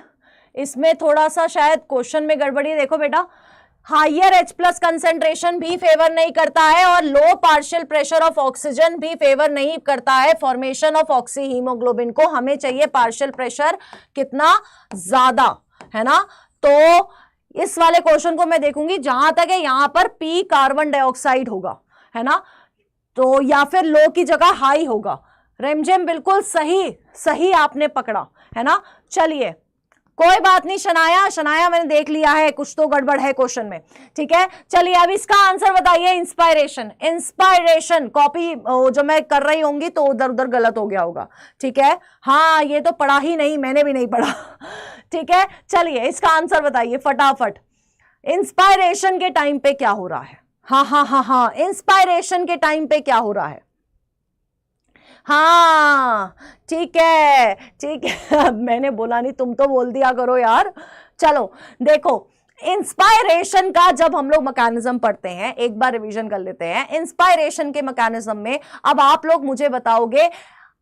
Speaker 1: इसमें थोड़ा सा शायद क्वेश्चन में गड़बड़ी है। देखो बेटा, हायर H प्लस कंसेंट्रेशन भी फेवर नहीं करता है, और लो पार्शियल प्रेशर ऑफ ऑक्सीजन भी फेवर नहीं करता है फॉर्मेशन ऑफ ऑक्सी हीमोग्लोबिन को। हमें चाहिए पार्शियल प्रेशर कितना ज्यादा, है ना। तो इस वाले क्वेश्चन को मैं देखूंगी, जहां तक है यहां पर P कार्बन डाइऑक्साइड होगा, है ना, तो या फिर लो की जगह हाई होगा। रेमजेम बिल्कुल सही, सही आपने पकड़ा, है ना। चलिए कोई बात नहीं, शनाया, शनाया मैंने देख लिया है, कुछ तो गड़बड़ है क्वेश्चन में। ठीक है, चलिए अब इसका आंसर बताइए, इंस्पायरेशन। इंस्पायरेशन कॉपी जो मैं कर रही होंगी तो उधर उधर गलत हो गया होगा। ठीक है, हाँ ये तो पढ़ा ही नहीं, मैंने भी नहीं पढ़ा। ठीक है, चलिए इसका आंसर बताइए फटाफट। इंस्पायरेशन के टाइम पे क्या हो रहा है, हाँ हाँ हाँ हाँ, इंस्पायरेशन के टाइम पे क्या हो रहा है, हाँ ठीक है, ठीक है। मैंने बोला नहीं, तुम तो बोल दिया करो यार। चलो देखो, इंस्पायरेशन का जब हम लोग मैकेनिज्म पढ़ते हैं, एक बार रिवीजन कर लेते हैं। इंस्पायरेशन के मैकेनिज्म में अब आप लोग मुझे बताओगे,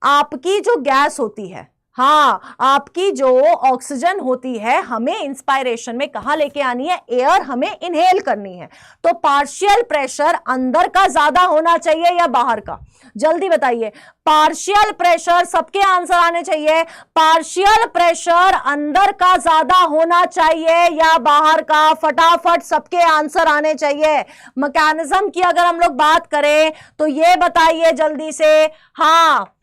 Speaker 1: आपकी जो गैस होती है, हाँ आपकी जो ऑक्सीजन होती है, हमें इंस्पायरेशन में कहां लेके आनी है, एयर हमें इनहेल करनी है, तो पार्शियल प्रेशर अंदर का ज्यादा होना चाहिए या बाहर का, जल्दी बताइए। पार्शियल प्रेशर, सबके आंसर आने चाहिए, पार्शियल प्रेशर अंदर का ज्यादा होना चाहिए या बाहर का, फटाफट सबके आंसर आने चाहिए। मैकेनिज्म की अगर हम लोग बात करें तो ये बताइए जल्दी से, हाँ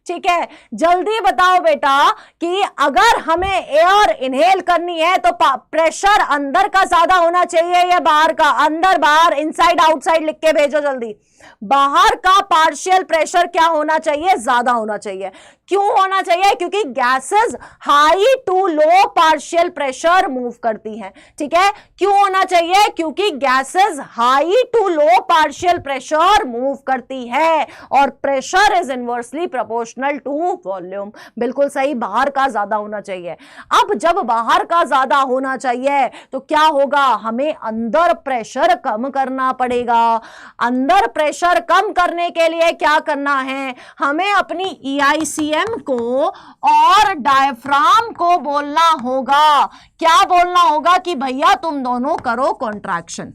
Speaker 1: ठीक है, जल्दी बताओ बेटा कि अगर हमें एयर इनहेल करनी है तो प्रेशर अंदर का ज्यादा होना चाहिए या बाहर का, अंदर बाहर, इनसाइड आउटसाइड लिख के भेजो जल्दी। बाहर का पार्शियल प्रेशर क्या होना चाहिए, ज्यादा होना चाहिए। क्यों होना चाहिए, क्योंकि gases high to low partial pressure move करती हैं। ठीक है, क्यों होना चाहिए, क्योंकि gases high to low partial pressure move करती है, और pressure is inversely proportional to volume. बिल्कुल सही, बाहर का ज्यादा होना चाहिए। अब जब बाहर का ज्यादा होना चाहिए तो क्या होगा, हमें अंदर प्रेशर कम करना पड़ेगा। अंदर प्रेशर कम करने के लिए क्या करना है, हमें अपनी EICM को और डायफ्राम को बोलना होगा। क्या बोलना होगा कि भैया तुम दोनों करो कॉन्ट्रैक्शन।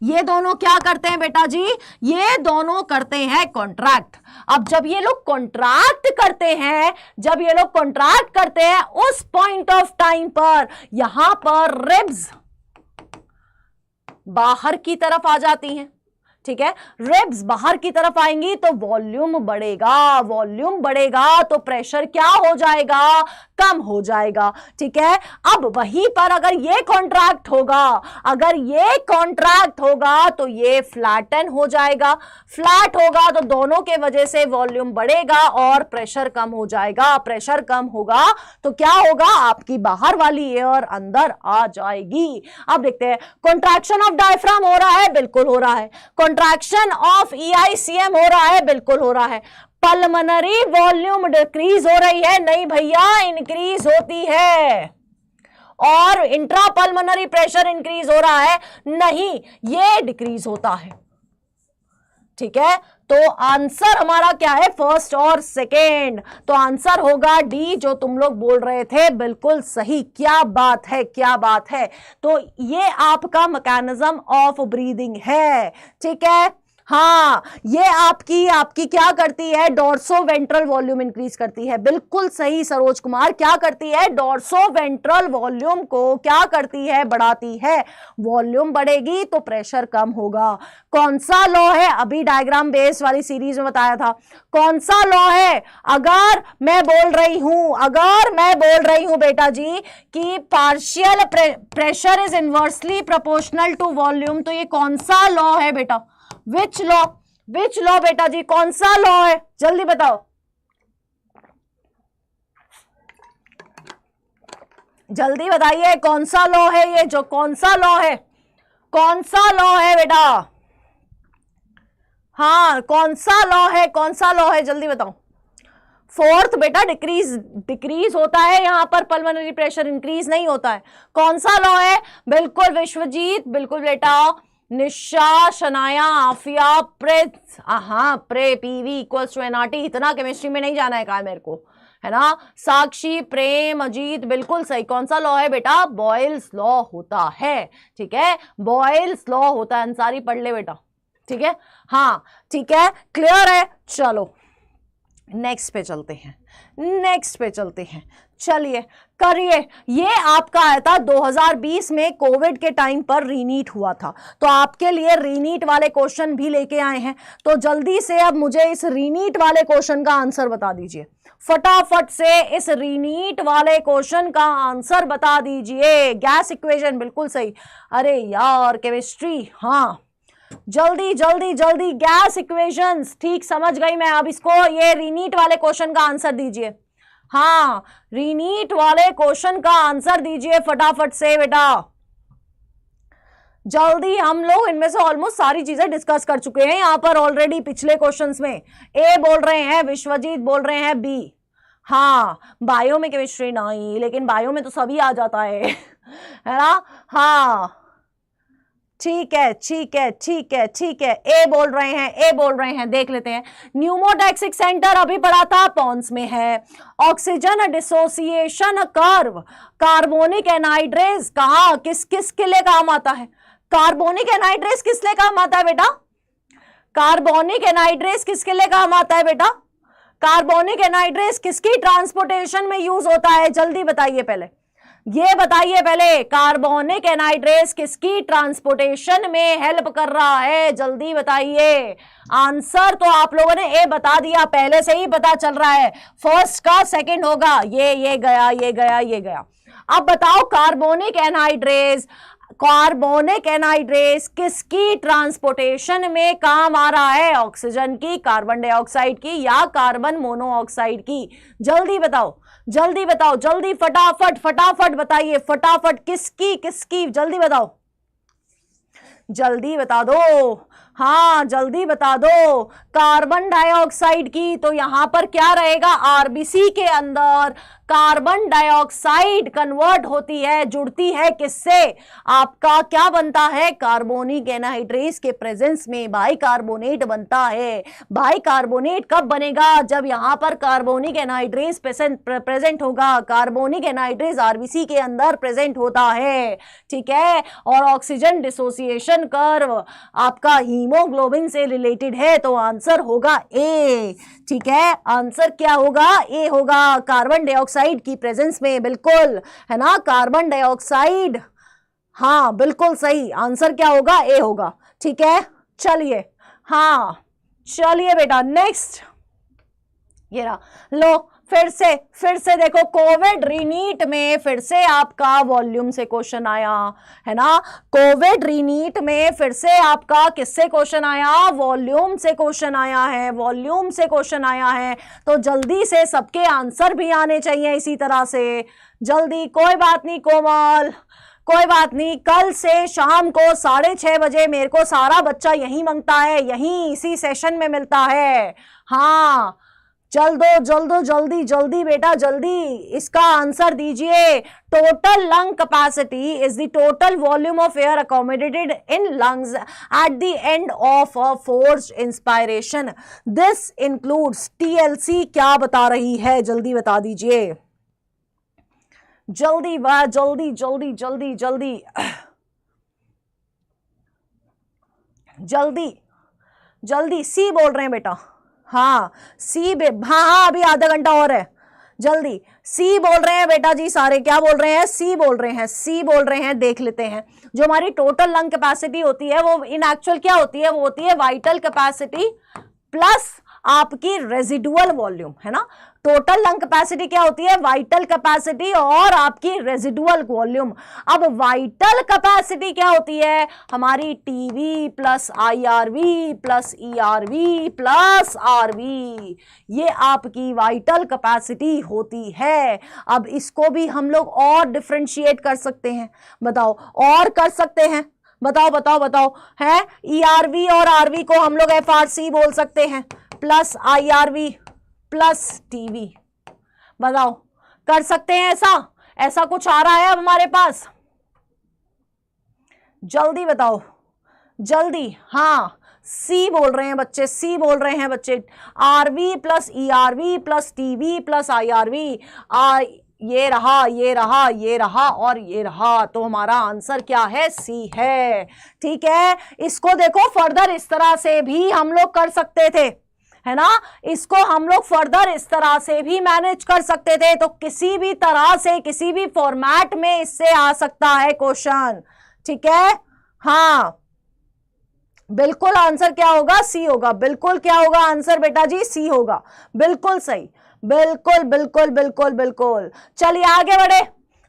Speaker 1: ये दोनों क्या करते हैं बेटा जी, ये दोनों करते हैं कॉन्ट्रैक्ट। अब जब ये लोग कॉन्ट्रैक्ट करते हैं, जब ये लोग कॉन्ट्रैक्ट करते हैं, उस पॉइंट ऑफ टाइम पर यहां पर रिब्स बाहर की तरफ आ जाती हैं। ठीक है, रिब्स बाहर की तरफ आएंगी तो वॉल्यूम बढ़ेगा, वॉल्यूम बढ़ेगा तो प्रेशर क्या हो जाएगा, कम हो जाएगा। ठीक है, अब वहीं पर अगर ये कॉन्ट्रैक्ट होगा तो ये फ्लैटन हो जाएगा। फ्लैट होगा तो दोनों के वजह से वॉल्यूम बढ़ेगा और प्रेशर कम हो जाएगा। प्रेशर कम होगा तो क्या होगा, आपकी बाहर वाली एयर अंदर आ जाएगी। अब देखते हैं, कॉन्ट्रैक्शन ऑफ डायफ्राम हो रहा है, बिल्कुल हो रहा है। कॉन्ट्रैक्शन ऑफ EICM हो रहा है, बिल्कुल हो रहा है। पल्मोनरी वॉल्यूम डिक्रीज हो रही है, नहीं भैया इंक्रीज होती है। और इंट्रापल्मोनरी प्रेशर इंक्रीज हो रहा है, नहीं ये डिक्रीज होता है। ठीक है, तो आंसर हमारा क्या है, फर्स्ट और सेकेंड। तो आंसर होगा डी, जो तुम लोग बोल रहे थे, बिल्कुल सही। क्या बात है, क्या बात है। तो ये आपका मैकेनिज्म ऑफ ब्रीदिंग है। ठीक है, हाँ, ये आपकी क्या करती है, डोर्सो वेंट्रल वॉल्यूम इंक्रीज करती है। बिल्कुल सही सरोज कुमार, क्या करती है, डोर्सो वेंट्रल वॉल्यूम को क्या करती है, बढ़ाती है। वॉल्यूम बढ़ेगी तो प्रेशर कम होगा। कौन सा लॉ है, अभी डायग्राम बेस्ड वाली सीरीज में बताया था, कौन सा लॉ है। अगर मैं बोल रही हूं बेटा जी कि partial pressure is inversely proportional to volume, तो ये कौन सा लॉ है बेटा, विच लॉ बेटा जी, कौन सा लॉ है, जल्दी बताओ, जल्दी बताइए कौन सा लॉ है ये, जो कौन सा लॉ है बेटा, हाँ कौन सा लॉ है, जल्दी बताओ। फोर्थ बेटा, डिक्रीज होता है, यहां पर पल्मोनरी प्रेशर इंक्रीज नहीं होता है। कौन सा लॉ है, बिल्कुल विश्वजीत, बिल्कुल बेटा। निशा, शनाया, आफिया, प्रे PV इक्वल्स टू NRT, इतना केमिस्ट्री में नहीं जाना है कहा मेरे को, है ना। साक्षी, प्रेम, अजीत, बिल्कुल सही। कौन सा लॉ है बेटा, बॉयल्स लॉ होता है। ठीक है, बॉयल्स लॉ होता है, अंसारी पढ़ ले बेटा। ठीक है, हाँ ठीक है, क्लियर है। चलो नेक्स्ट पे चलते हैं, चलिए करिए। ये आपका आया था 2020 में, कोविड के टाइम पर रीनीट हुआ था, तो आपके लिए रीनीट वाले क्वेश्चन भी लेके आए हैं। तो जल्दी से अब मुझे इस रीनीट वाले क्वेश्चन का आंसर बता दीजिए, फटाफट से इस रीनीट वाले क्वेश्चन का आंसर बता दीजिए। गैस इक्वेशन, बिल्कुल सही। अरे यार केमिस्ट्री, हाँ जल्दी गैस इक्वेशंस, ठीक समझ गई मैं। अब इसको ये रीनीट वाले क्वेश्चन का आंसर दीजिए, हाँ रीनीट वाले क्वेश्चन का आंसर दीजिए फटाफट से बेटा, जल्दी। हम लोग इनमें से ऑलमोस्ट सारी चीजें डिस्कस कर चुके हैं यहाँ पर ऑलरेडी पिछले क्वेश्चंस में। ए बोल रहे हैं, विश्वजीत बोल रहे हैं बी। हाँ, बायो में केमिस्ट्री नहीं, लेकिन बायो में तो सभी आ जाता है ना। हाँ ठीक है। ए बोल रहे हैं, देख लेते हैं। न्यूमोटैक्सिक सेंटर अभी पढ़ा था, पॉन्स में है। Oxygen dissociation curve, carbonic anhydrase कहाँ किसके लिए काम आता है, कार्बोनिक एनहाइड्रेज किस लिए काम आता है बेटा, कार्बोनिक एनहाइड्रेज किसके लिए काम आता है बेटा, कार्बोनिक एनहाइड्रेज किसकी ट्रांसपोर्टेशन में यूज होता है, जल्दी बताइए पहले, ये बताइए पहले, कार्बोनिक एनहाइड्रेज किसकी ट्रांसपोर्टेशन में हेल्प कर रहा है, जल्दी बताइए। आंसर तो आप लोगों ने ए बता दिया, पहले से ही पता चल रहा है, फर्स्ट का सेकंड होगा, ये गया। अब बताओ कार्बोनिक एनहाइड्रेज किसकी ट्रांसपोर्टेशन में काम आ रहा है, ऑक्सीजन की, कार्बन डाइऑक्साइड की, या कार्बन मोनोऑक्साइड की, जल्दी बताओ, जल्दी फटाफट बताइए, फटाफट किसकी जल्दी बताओ, जल्दी बता दो, हाँ जल्दी बता दो, कार्बन डाइऑक्साइड की। तो यहां पर क्या रहेगा, आरबीसी के अंदर कार्बन डाइऑक्साइड कन्वर्ट होती है, जुड़ती है किससे, आपका क्या बनता है, कार्बोनिक एनहाइड्रेज के प्रेजेंस में बाइकार्बोनेट बनता है। बाइकार्बोनेट कब बनेगा, जब यहां पर कार्बोनिक एनहाइड्रेज प्रेजेंट होगा, कार्बोनिक एनहाइड्रेज आरबीसी के अंदर प्रेजेंट होता है, ठीक है। और ऑक्सीजन डिसोसिएशन कर्व आपका हीमोग्लोबिन से रिलेटेड है, तो आंसर होगा ए, ठीक है। आंसर क्या होगा, ए होगा, कार्बन डाइऑक्साइड की प्रेजेंस में, बिल्कुल है ना, कार्बन डाइऑक्साइड, हाँ बिल्कुल सही। आंसर क्या होगा, ए होगा, ठीक है। चलिए, हाँ चलिए बेटा नेक्स्ट, ये रहा, लो फिर से देखो, कोविड रीनीट में फिर से आपका वॉल्यूम से क्वेश्चन आया है ना। कोविड रीनीट में फिर से आपका किससे क्वेश्चन आया, वॉल्यूम से क्वेश्चन आया है, वॉल्यूम से क्वेश्चन आया है। तो जल्दी से सबके आंसर भी आने चाहिए इसी तरह से, जल्दी। कोई बात नहीं कोमल, कोई बात नहीं, कल से शाम को 6:30 बजे मेरे को सारा बच्चा यही मांगता है, यही इसी सेशन में मिलता है। हाँ जल्दी जल्दी बेटा जल्दी इसका आंसर दीजिए। Total lung capacity is the total volume of air accommodated in lungs at the end of a forced inspiration. This includes TLC. क्या बता रही है, जल्दी बता दीजिए, जल्दी जल्दी जल्दी जल्दी जल्दी जल्दी जल्दी। सी बोल रहे हैं बेटा, हाँ सी हाँ अभी आधा घंटा और है, जल्दी। सी बोल रहे हैं बेटा जी सारे, क्या बोल रहे हैं, सी बोल रहे हैं, सी बोल रहे हैं। देख लेते हैं, जो हमारी टोटल लंग कैपेसिटी होती है वो इन एक्चुअल क्या होती है, वो होती है वाइटल कैपेसिटी प्लस आपकी रेजिडुअल वॉल्यूम, है ना। टोटल लंग कैपेसिटी क्या होती है, वाइटल कैपेसिटी और आपकी रेजिडुअल वॉल्यूम। अब वाइटल कैपेसिटी क्या होती है, हमारी TV plus IRV plus ERV plus RV, ये आपकी वाइटल कैपेसिटी होती है। अब इसको भी हम लोग और डिफरेंशिएट कर सकते हैं, बताओ, और कर सकते हैं, बताओ बताओ बताओ, है ईआरवी और आरवी को हम लोग एफआरसी बोल सकते हैं प्लस आईआरवी प्लस टीवी। बताओ, कर सकते हैं ऐसा कुछ आ रहा है अब हमारे पास, जल्दी बताओ जल्दी। हाँ सी बोल रहे हैं बच्चे, सी बोल रहे हैं बच्चे, RV plus ERV plus TV plus IRV. ये रहा ये रहा ये रहा और ये रहा, तो हमारा आंसर क्या है, सी है। ठीक है, इसको देखो फर्दर इस तरह से भी हम लोग कर सकते थे, है ना। इसको हम लोग फर्दर इस तरह से भी मैनेज कर सकते थे। तो किसी भी तरह से किसी भी फॉर्मेट में इससे आ सकता है क्वेश्चन, ठीक है। हाँ बिल्कुल आंसर क्या होगा, सी होगा। बिल्कुल क्या होगा आंसर बेटा जी, सी होगा, बिल्कुल सही, बिल्कुल बिल्कुल बिल्कुल बिल्कुल। चलिए आगे बढ़े।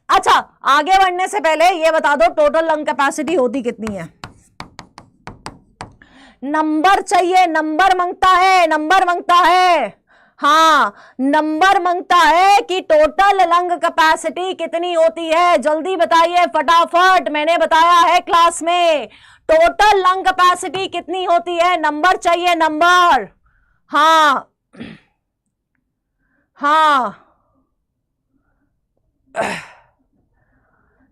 Speaker 1: अच्छा, आगे बढ़ने से पहले ये बता दो टोटल लंग कैपेसिटी होती कितनी है। नंबर चाहिए, नंबर मांगता है, नंबर मांगता है। हाँ नंबर मांगता है कि टोटल लंग कैपेसिटी कितनी होती है, जल्दी बताइए फटाफट। मैंने बताया है क्लास में टोटल लंग कैपेसिटी कितनी होती है, नंबर चाहिए, नंबर। हाँ हाँ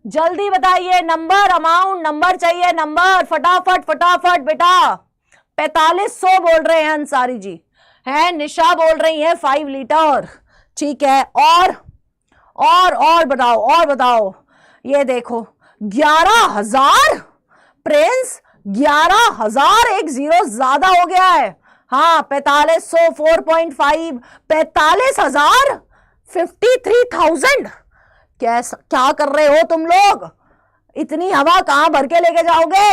Speaker 1: जल्दी बताइए, नंबर, अमाउंट, नंबर चाहिए, नंबर, फटाफट फटाफट बेटा। 4500 बोल रहे हैं अंसारी जी, है निशा बोल रही है 5 लीटर, ठीक है। और बताओ, और बताओ। ये देखो 11,000 प्रिंस, 11,000, एक जीरो ज्यादा हो गया है। हाँ 4500 4.5, 45,000 53,000। क्या कर रहे हो तुम लोग, इतनी हवा कहां भर के लेके जाओगे,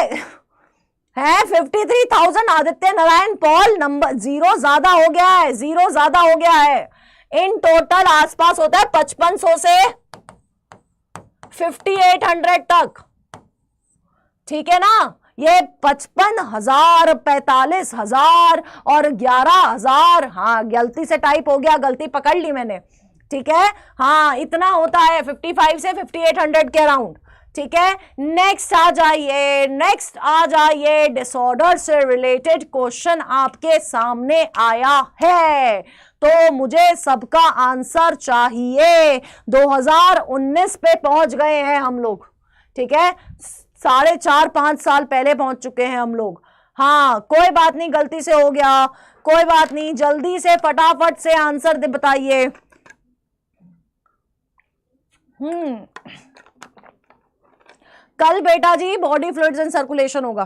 Speaker 1: है 53,000। Aditya Narayan Paul, number zero ज्यादा हो गया है, जीरो ज्यादा हो गया है। इन टोटल आसपास होता है 5500 से 5800 तक, ठीक है ना। ये 55,000, 45,000 और 11,000, हाँ गलती से टाइप हो गया, गलती पकड़ ली मैंने, ठीक है। हाँ इतना होता है 55 से 5800 के अराउंड, ठीक है। नेक्स्ट आ जाइए, नेक्स्ट आ जाइए। डिसऑर्डर से रिलेटेड क्वेश्चन आपके सामने आया है, तो मुझे सबका आंसर चाहिए। 2019 पे पहुंच गए हैं हम लोग, ठीक है। 4.5 साल पहले पहुंच चुके हैं हम लोग। हाँ कोई बात नहीं, गलती से हो गया, कोई बात नहीं। जल्दी से फटाफट से आंसर बताइए। कल बेटा जी बॉडी फ्लूइड्स एंड सर्कुलेशन होगा,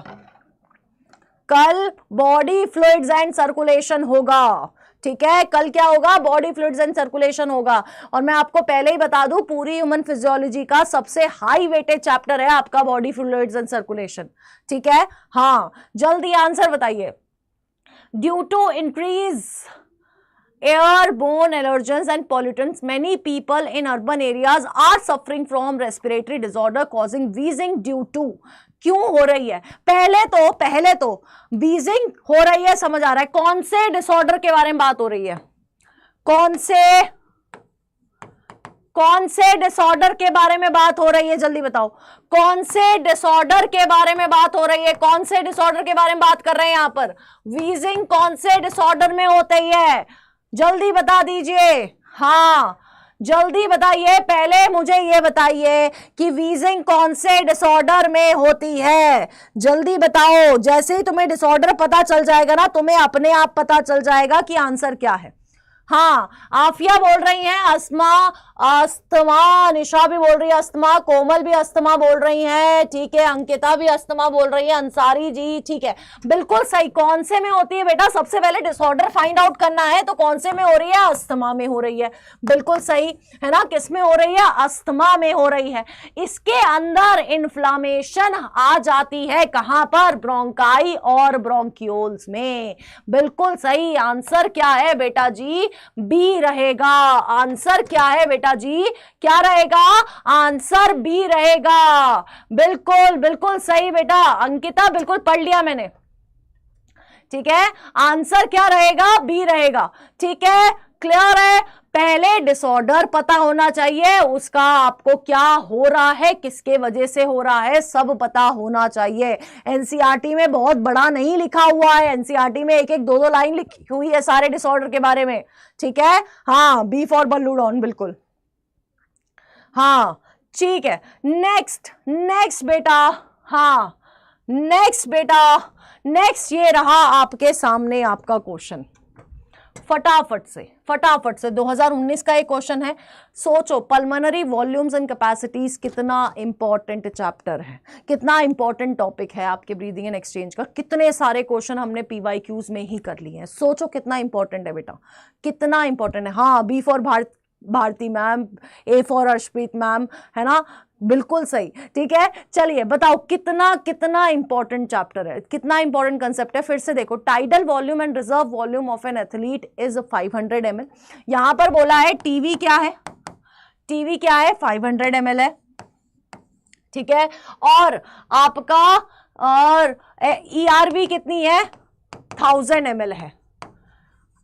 Speaker 1: कल बॉडी फ्लूइड्स एंड सर्कुलेशन होगा, ठीक है। कल क्या होगा, बॉडी फ्लूइड्स एंड सर्कुलेशन होगा। और मैं आपको पहले ही बता दूं, पूरी ह्यूमन फिजियोलॉजी का सबसे हाई वेटेड चैप्टर है आपका बॉडी फ्लूइड्स एंड सर्कुलेशन, ठीक है। हाँ जल्दी आंसर बताइए। Due to increase airborne allergens and pollutants. Many people in urban areas are suffering from respiratory disorder causing wheezing due to. क्यों हो रही है? पहले तो wheezing हो रही है, समझ आ रहा है। कौन से डिसऑर्डर के बारे में बात हो रही है? कौन से डिसऑर्डर के बारे में बात हो रही है? जल्दी बताओ, कौन से डिसऑर्डर के बारे में बात हो रही है? कौन से डिसऑर्डर के बारे में बात कर रहे हैं यहां पर? वीजिंग कौन से डिसऑर्डर में होती है? जल्दी बता दीजिए। हाँ, जल्दी बताइए। पहले मुझे ये बताइए कि वीजिंग कौन से डिसऑर्डर में होती है? जल्दी बताओ। जैसे ही तुम्हें डिसऑर्डर पता चल जाएगा ना, तुम्हें अपने आप पता चल जाएगा कि आंसर क्या है। हाँ, आफिया बोल रही हैं अस्थमा, निशा भी बोल रही है अस्थमा, कोमल भी अस्थमा बोल रही है, ठीक है, अंकिता भी अस्थमा बोल रही है, अंसारी जी, ठीक है, बिल्कुल सही। कौन से में होती है बेटा? सबसे पहले डिसऑर्डर फाइंड आउट करना है, तो कौन से में हो रही है? अस्थमा में हो रही है, बिल्कुल सही है ना। किस में हो रही है? अस्थमा में हो रही है। इसके अंदर इन्फ्लामेशन आ जाती है, कहां पर? ब्रोंकाई और ब्रोंक्यूल्स में, बिल्कुल सही। आंसर क्या है बेटा जी? बी रहेगा। आंसर क्या है बेटा जी? क्या रहेगा? आंसर बी रहेगा। बिल्कुल बिल्कुल सही बेटा। अंकिता बिल्कुल पढ़ लिया मैंने, ठीक है। आंसर क्या रहेगा? बी रहेगा, ठीक है, क्लियर है। पहले डिसऑर्डर पता होना चाहिए, उसका आपको क्या हो रहा है, किसके वजह से हो रहा है, सब पता होना चाहिए। एनसीईआरटी में बहुत बड़ा नहीं लिखा हुआ है, एनसीईआरटी में एक एक दो दो लाइन लिखी हुई है सारे डिसऑर्डर के बारे में, ठीक है। हाँ, बी फॉर बल्लूडॉन, बिल्कुल। हाँ, ठीक है। नेक्स्ट बेटा, हाँ नेक्स्ट बेटा, नेक्स्ट ये रहा आपके सामने आपका क्वेश्चन। फटाफट से 2019 का एक क्वेश्चन है। सोचो, पल्मोनरी वॉल्यूम्स एंड कैपेसिटीज कितना इंपॉर्टेंट चैप्टर है, कितना इंपॉर्टेंट टॉपिक है आपके ब्रीदिंग एंड एक्सचेंज का। कितने सारे क्वेश्चन हमने पीवाईक्यूज में ही कर लिए हैं। सोचो कितना इंपॉर्टेंट है बेटा, कितना इंपॉर्टेंट है। हाँ, B for Bharti ma'am, A for Arshpreet ma'am, है ना, बिल्कुल सही, ठीक है। चलिए बताओ कितना इंपॉर्टेंट चैप्टर है, कितना इंपॉर्टेंट कंसेप्ट है। फिर से देखो, tidal volume and reserve volume of an athlete is 500 ml। यहां पर बोला है टीवी क्या है? टीवी क्या है? 500 ml है, ठीक है। और आपका और ERV कितनी है? 1000 ml है।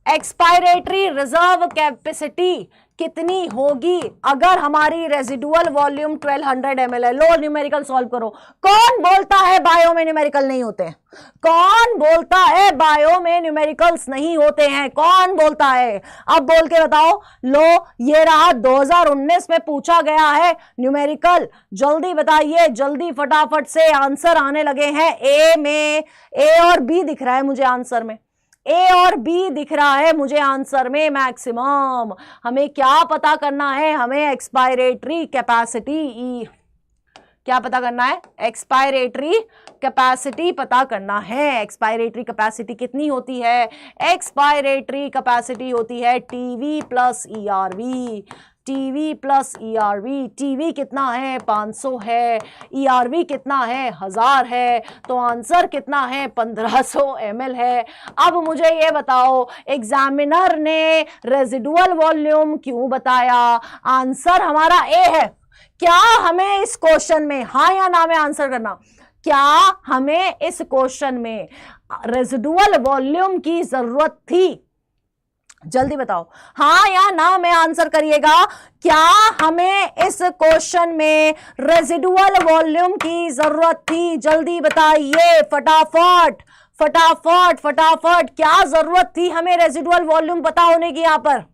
Speaker 1: एक्सपायरेटरी रिजर्व कैपेसिटी कितनी होगी अगर हमारी रेजिडुअल वॉल्यूम 1200 ml है? लो न्यूमेरिकल सॉल्व करो। कौन बोलता है बायो में न्यूमेरिकल नहीं होते हैं? कौन बोलता है बायो में न्यूमेरिकल्स नहीं होते हैं? कौन बोलता है? अब बोल के बताओ। लो, ये रहा 2019 में पूछा गया है न्यूमेरिकल। जल्दी बताइए, जल्दी फटाफट से आंसर आने लगे हैं। ए में ए और बी दिख रहा है मुझे आंसर में, ए और बी दिख रहा है मुझे आंसर में मैक्सिमम। हमें क्या पता करना है? हमें एक्सपायरेटरी कैपेसिटी, क्या पता करना है? एक्सपायरेटरी कैपेसिटी पता करना है। एक्सपायरेटरी कैपेसिटी कितनी होती है? एक्सपायरेटरी कैपेसिटी होती है TV plus ERV, TV plus ERV। TV कितना है? 500 है। ERV कितना है? 1000 है। तो आंसर कितना है? 1500 ml है। अब मुझे ये बताओ, एग्जामिनर ने रेजिडुअल वॉल्यूम क्यों बताया? आंसर हमारा ए है। क्या हमें इस क्वेश्चन में, हाँ या ना में आंसर करना, क्या हमें इस क्वेश्चन में रेजिडुअल वॉल्यूम की जरूरत थी? जल्दी बताओ, हाँ या ना में आंसर करिएगा। क्या हमें इस क्वेश्चन में रेजिडुअल वॉल्यूम की जरूरत थी? जल्दी बताइए, फटाफट फटाफट फटाफट। क्या जरूरत थी हमें रेजिडुअल वॉल्यूम पता होने की यहां पर?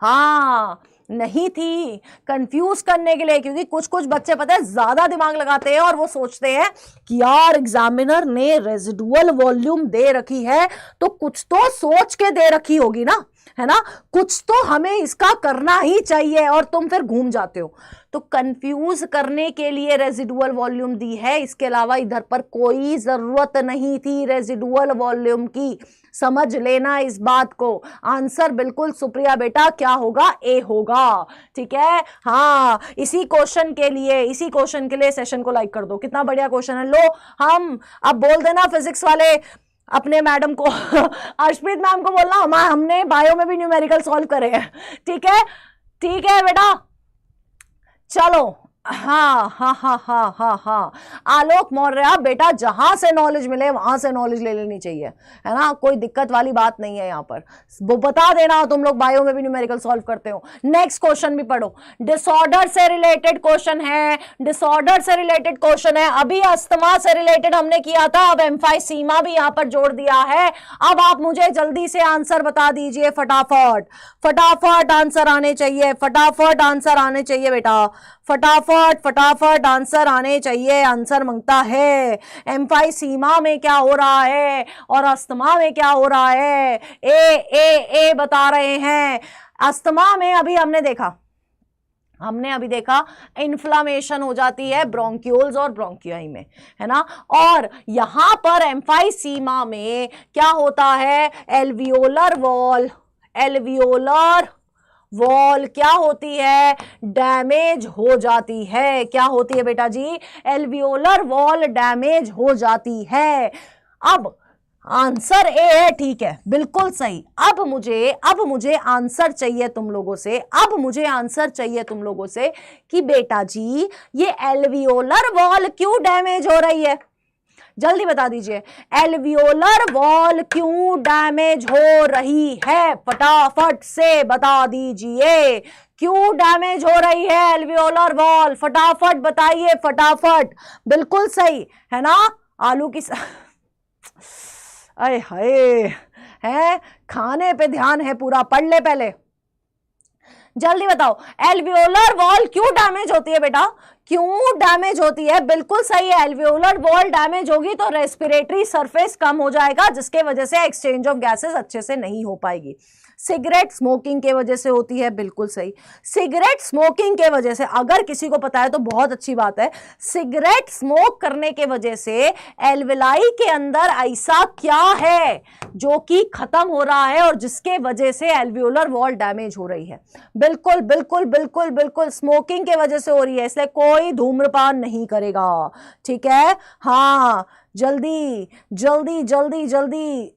Speaker 1: हाँ, नहीं थी, कंफ्यूज करने के लिए। क्योंकि कुछ कुछ बच्चे पता है ज्यादा दिमाग लगाते हैं और वो सोचते हैं कि यार एग्जामिनर ने रेजिडुअल वॉल्यूम दे रखी है तो कुछ तो सोच के दे रखी होगी ना, है ना, कुछ तो हमें इसका करना ही चाहिए और तुम फिर घूम जाते हो। तो कंफ्यूज करने के लिए रेजिडुअल वॉल्यूम दी है, इसके अलावा इधर पर कोई जरूरत नहीं थी रेजिडुअल वॉल्यूम की। समझ लेना इस बात को। आंसर बिल्कुल सुप्रिया बेटा क्या होगा, ए होगा। ठीक है, हाँ, इसी क्वेश्चन के लिए सेशन को लाइक कर दो। कितना बढ़िया क्वेश्चन है। लो, हम अब बोल देना फिजिक्स वाले अपने मैडम को अर्शप्रीत मैम को बोलना हमने बायो में भी न्यूमेरिकल सॉल्व करे हैं। ठीक है बेटा, चलो। हाँ हाँ हाँ हाँ हाँ हाँ, आलोक मौर्य बेटा जहां से नॉलेज मिले वहां से नॉलेज ले लेनी चाहिए, है ना, कोई दिक्कत वाली बात नहीं है यहाँ पर। वो बता देना तुम लोग बायो में भी न्यूमेरिकल सॉल्व करते हो। नेक्स्ट क्वेश्चन भी पढ़ो, डिसऑर्डर से रिलेटेड क्वेश्चन है, अभी अस्थमा से रिलेटेड हमने किया था, अब एम्फाइसीमा भी यहाँ पर जोड़ दिया है। अब आप मुझे जल्दी से आंसर बता दीजिए, फटाफट आंसर आने चाहिए, बेटा, फटाफट आंसर आने चाहिए। आंसर मांगता है एम्फाइसीमा में क्या हो रहा है और अस्थमा में क्या हो रहा है। ए बता रहे हैं। अस्थमा में अभी हमने देखा इन्फ्लामेशन हो जाती है ब्रोंक्यूल्स और ब्रोंकियाई में, है ना, और यहां पर एम्फाइसीमा में क्या होता है, एल्वियोलर वॉल क्या होती है, डैमेज हो जाती है। क्या होती है बेटा जी, एल्वियोलर वॉल डैमेज हो जाती है। अब आंसर ए है, ठीक है, बिल्कुल सही। अब मुझे आंसर चाहिए तुम लोगों से कि बेटा जी ये एल्वियोलर वॉल क्यों डैमेज हो रही है, जल्दी बता दीजिए। एल्वियोलर वॉल क्यों डैमेज हो रही है, फटाफट से बता दीजिए, क्यों डैमेज हो रही है एल्वियोलर वॉल, फटाफट बताइए, फटाफट। बिल्कुल सही है ना, आलू की अरे हाय, है खाने पे ध्यान है पूरा, पढ़ ले पहले, जल्दी बताओ। एल्वियोलर वॉल क्यों डैमेज होती है बेटा, क्यों डैमेज होती है, बिल्कुल सही है। एल्वियोलर वॉल डैमेज होगी तो रेस्पिरेटरी सरफेस कम हो जाएगा, जिसके वजह से एक्सचेंज ऑफ गैसेस अच्छे से नहीं हो पाएगी। सिगरेट स्मोकिंग के वजह से होती है, बिल्कुल सही। सिगरेट स्मोकिंग के वजह से, अगर किसी को पता है तो बहुत अच्छी बात है, सिगरेट स्मोक करने के वजह से एल्विलाई के अंदर ऐसा क्या है जो कि खत्म हो रहा है और जिसके वजह से एल्वियोलर वॉल डैमेज हो रही है। बिल्कुल बिल्कुल बिल्कुल बिल्कुल स्मोकिंग के वजह से हो रही है, इसलिए कोई धूम्रपान नहीं करेगा। ठीक है, हाँ, जल्दी जल्दी जल्दी जल्दी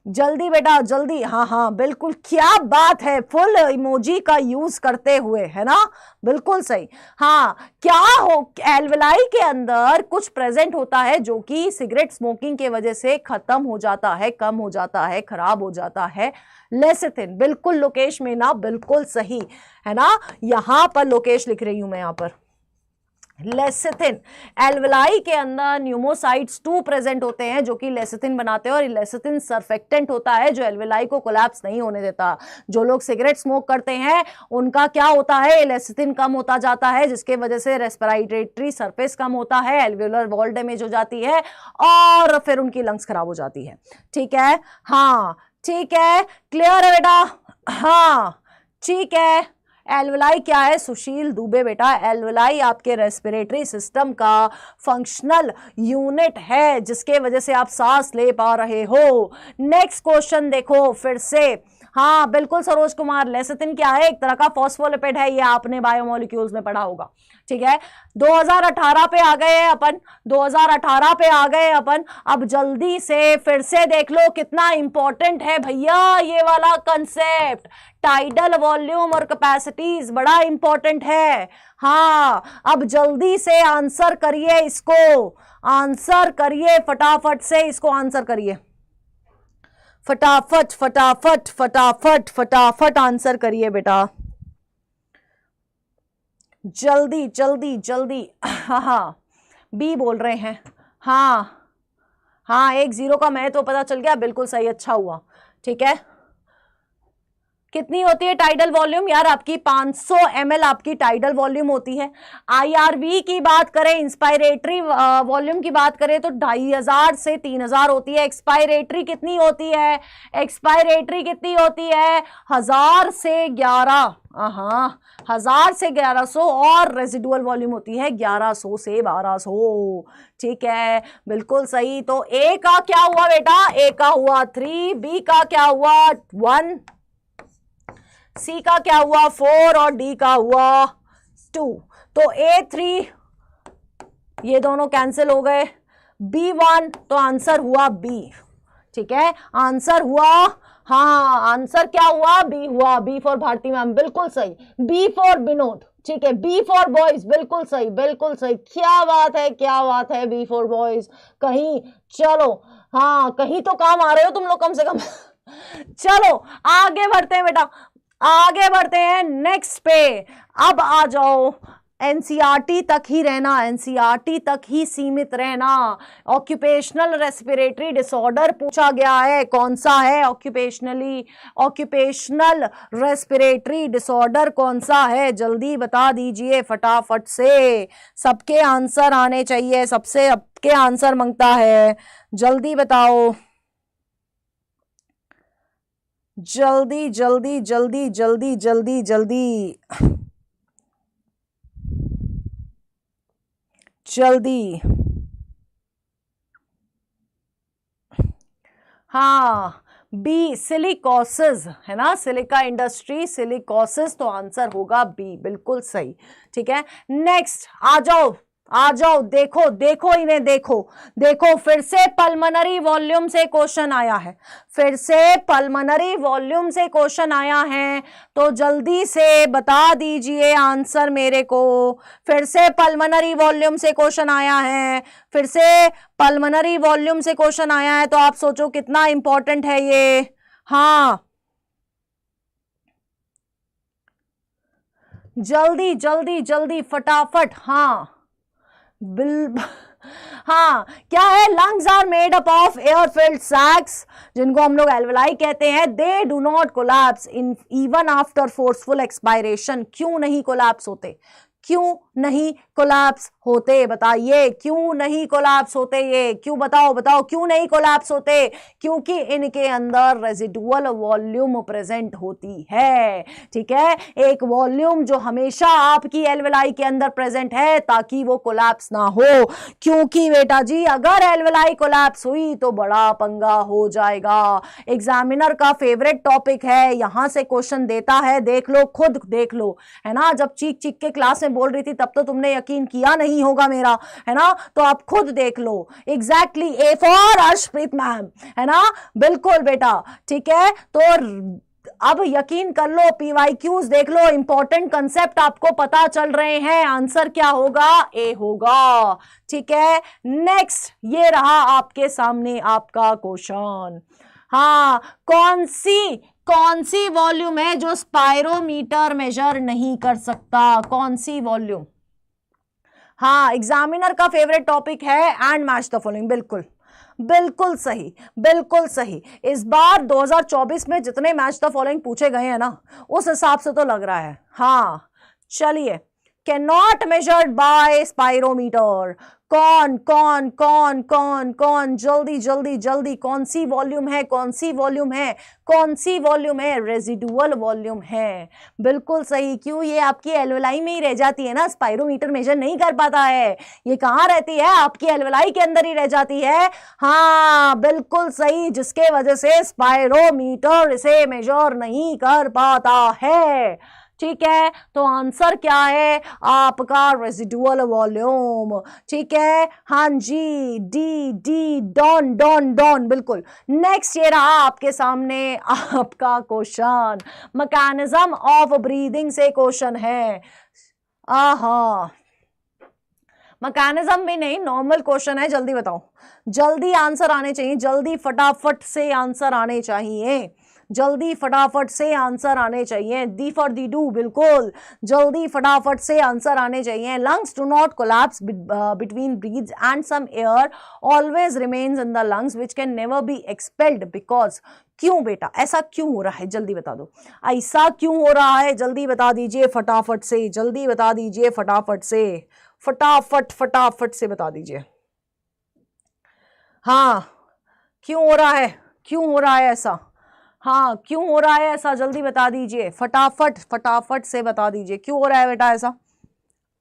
Speaker 1: जल्दी बेटा जल्दी, हाँ, बिल्कुल, क्या बात है, फुल इमोजी का यूज करते हुए, है ना, बिल्कुल सही। हाँ, क्या हो, एल्विलाई के अंदर कुछ प्रेजेंट होता है जो कि सिगरेट स्मोकिंग के वजह से खत्म हो जाता है, कम हो जाता है, खराब हो जाता है, लेसिथिन। बिल्कुल लोकेश में ना, बिल्कुल सही है ना, यहां पर लोकेश लिख रही हूं मैं, यहां पर लेसिथिन। एल्विलाई के अंदर न्यूमोसाइट्स 2 प्रेजेंट होते हैं जो कि लेसिथिन बनाते हैं, और लेसिथिन सरफेक्टेंट होता है जो एल्विलाई को कोलैप्स नहीं होने देता। जो लोग सिगरेट स्मोक करते हैं उनका क्या होता है, लेसिथिन कम होता जाता है, जिसके वजह से रेस्पिरेटरी सरफेस कम होता है, एल्वियोलर वॉल डैमेज हो जाती है और फिर उनकी लंग्स खराब हो जाती है। ठीक है, हाँ, ठीक है, क्लियर है बेटा, हाँ, ठीक है। एल्विलाई क्या है, सुशील दुबे बेटा, एल्विलाई आपके रेस्पिरेटरी सिस्टम का फंक्शनल यूनिट है, जिसके वजह से आप सांस ले पा रहे हो। नेक्स्ट क्वेश्चन देखो फिर से, हाँ बिल्कुल सरोज कुमार, लेसिथिन क्या है, एक तरह का फॉस्फोलिपिड है, ये आपने बायोमोलिक्यूल्स में पढ़ा होगा। ठीक है, 2018 पे आ गए हैं अपन, 2018 पे आ गए अपन। अब जल्दी से फिर से देख लो कितना इंपॉर्टेंट है भैया ये वाला कंसेप्ट, टाइडल वॉल्यूम और कैपेसिटीज बड़ा इंपॉर्टेंट है। हाँ, अब जल्दी से आंसर करिए, इसको आंसर करिए, फटाफट से इसको आंसर करिए, फटाफट फटाफट फटाफट फटाफट आंसर करिए बेटा, जल्दी जल्दी जल्दी। हाँ, बी बोल रहे हैं, हाँ हाँ, 1-0 का महत्व तो पता चल गया, बिल्कुल सही, अच्छा हुआ। ठीक है, कितनी होती है टाइडल वॉल्यूम यार? आपकी 500 ml आपकी टाइडल वॉल्यूम होती है। IRV की बात करें, इंस्पायरेटरी वॉल्यूम की बात करें तो 2500 से 3000 होती है। एक्सपायरेटरी कितनी होती है? एक्सपायरेटरी कितनी होती है? 1000 से 11, हाँ 1000 से 1100, और रेजिडुअल वॉल्यूम होती है 1100 से 1200। ठीक है, बिल्कुल सही। तो ए का क्या हुआ बेटा? ए का हुआ 3, बी का क्या हुआ 1, सी का क्या हुआ 4 और डी का हुआ 2। तो A3 ये दोनों कैंसिल हो गए, B1 तो आंसर हुआ बी। ठीक है, आंसर हुआ, हाँ आंसर क्या हुआ? बी हुआ। बी फॉर भारती मैम, बिल्कुल सही। बी फॉर विनोद, ठीक है। बी फॉर बॉयज, बिल्कुल सही, बिल्कुल सही। क्या बात है, क्या बात है, बी फॉर बॉयज। कहीं चलो, हाँ कहीं तो काम आ रहे हो तुम लोग कम से कम। चलो आगे बढ़ते हैं बेटा, आगे बढ़ते हैं नेक्स्ट पे। अब आ जाओ, एनसीईआरटी तक ही रहना, एनसीईआरटी तक ही सीमित रहना। ऑक्यूपेशनल रेस्पिरेटरी डिसऑर्डर पूछा गया है, कौन सा है ऑक्यूपेशनल रेस्पिरेटरी डिसऑर्डर कौन सा है? जल्दी बता दीजिए फटाफट से, सबके आंसर आने चाहिए, सबसे सबके आंसर मांगता है, जल्दी बताओ, जल्दी जल्दी जल्दी जल्दी जल्दी जल्दी जल्दी। हाँ बी सिलिकोसिस है ना, सिलिका इंडस्ट्री, सिलिकोसिस, तो आंसर होगा बी, बिल्कुल सही। ठीक है, नेक्स्ट आ जाओ, आ जाओ, देखो देखो इन्हें, देखो देखो, फिर से पल्मोनरी वॉल्यूम से क्वेश्चन आया है, फिर से पल्मोनरी वॉल्यूम से क्वेश्चन आया है, तो जल्दी से बता दीजिए आंसर मेरे को। फिर से पल्मोनरी वॉल्यूम से क्वेश्चन आया है, फिर से पल्मोनरी वॉल्यूम से क्वेश्चन आया है, तो आप सोचो कितना इंपॉर्टेंट है ये। हाँ जल्दी जल्दी जल्दी फटाफट, हाँ हाँ क्या है? Lungs are made up of air filled sacs, जिनको हम लोग एल्वेलाई कहते हैं। They do not collapse in even after forceful expiration. क्यों नहीं कोलैप्स होते? क्यों नहीं कोलैप्स होते? बताइए क्यों नहीं कोलैप्स होते? ये क्यों, बताओ बताओ क्यों नहीं कोलैप्स होते? क्योंकि इनके अंदर रेजिडुअल वॉल्यूम प्रेजेंट होती है। ठीक है, एक वॉल्यूम जो हमेशा आपकी एल्वेलाई के अंदर प्रेजेंट है, ताकि वो कोलैप्स ना हो। क्योंकि बेटा जी अगर एल्वेलाई कोलैप्स हुई तो बड़ा पंगा हो जाएगा। एग्जामिनर का फेवरेट टॉपिक है, यहां से क्वेश्चन देता है, देख लो, खुद देख लो, है ना। जब चीख चीख के क्लास में बोल रही थी तब तो तुमने यकीन किया नहीं होगा मेरा, है ना, तो आप खुद देख लो। Exactly, A for Arshpreet ma'am, है ना, बिल्कुल बेटा। ठीक है, तो अब यकीन कर लो, पीवाईक्यूज देख लो, इंपॉर्टेंट कंसेप्ट आपको पता चल रहे हैं। आंसर क्या होगा? ए होगा। ठीक है, नेक्स्ट ये रहा आपके सामने आपका क्वेश्चन। हाँ, कौन सी वॉल्यूम है जो स्पायरोमीटर मेजर नहीं कर सकता? कौन सी वॉल्यूम? हाँ, एग्जामिनर का फेवरेट टॉपिक है, एंड मैच द फॉलोइंग। बिल्कुल बिल्कुल सही, बिल्कुल सही। इस बार 2024 में जितने मैच द फॉलोइंग पूछे गए हैं ना, उस हिसाब से तो लग रहा है। हाँ चलिए, can not measured by spirometer. कौन कौन कौन कौन कौन, जल्दी जल्दी जल्दी, कौन सी वॉल्यूम है? कौन सी वॉल्यूम है? कौन सी वॉल्यूम है? रेजिडुअल वॉल्यूम है, बिल्कुल सही। क्यों? ये आपकी एल्वेलाई में ही रह जाती है ना, स्पायरोमीटर मेजर नहीं कर पाता है। ये कहाँ रहती है? आपकी एल्वेलाई के अंदर ही रह जाती है। हाँ बिल्कुल सही, जिसके वजह से स्पायरोमीटर इसे मेजर नहीं कर पाता है। ठीक है, तो आंसर क्या है आपका? Residual volume. ठीक है, हाँ जी, डी डी, डॉन डॉन डॉन, बिल्कुल। नेक्स्ट ये रहा आपके सामने आपका क्वेश्चन, मैकेनिज्म ऑफ ब्रीदिंग से क्वेश्चन है। आहा, मैकेनिज्म भी नहीं, नॉर्मल क्वेश्चन है, जल्दी बताओ, जल्दी आंसर आने चाहिए, जल्दी फटाफट से आंसर आने चाहिए। जल्दी फटाफट से आंसर आने चाहिए। डी फॉर दी डू, बिल्कुल जल्दी फटाफट से आंसर आने चाहिए। Lungs do not collapse between breaths and some air always remains in the lungs which can never be expelled because. क्यों बेटा, ऐसा क्यों हो रहा है, जल्दी बता दो, ऐसा क्यों हो रहा है, जल्दी बता दीजिए फटाफट से, जल्दी बता दीजिए फटाफट से, फटाफट फटाफट से बता दीजिए। हाँ, क्यों हो रहा है, क्यों हो रहा है ऐसा, हाँ क्यों हो रहा है ऐसा, जल्दी बता दीजिए फटाफट फटाफट से बता दीजिए, क्यों हो रहा है बेटा ऐसा,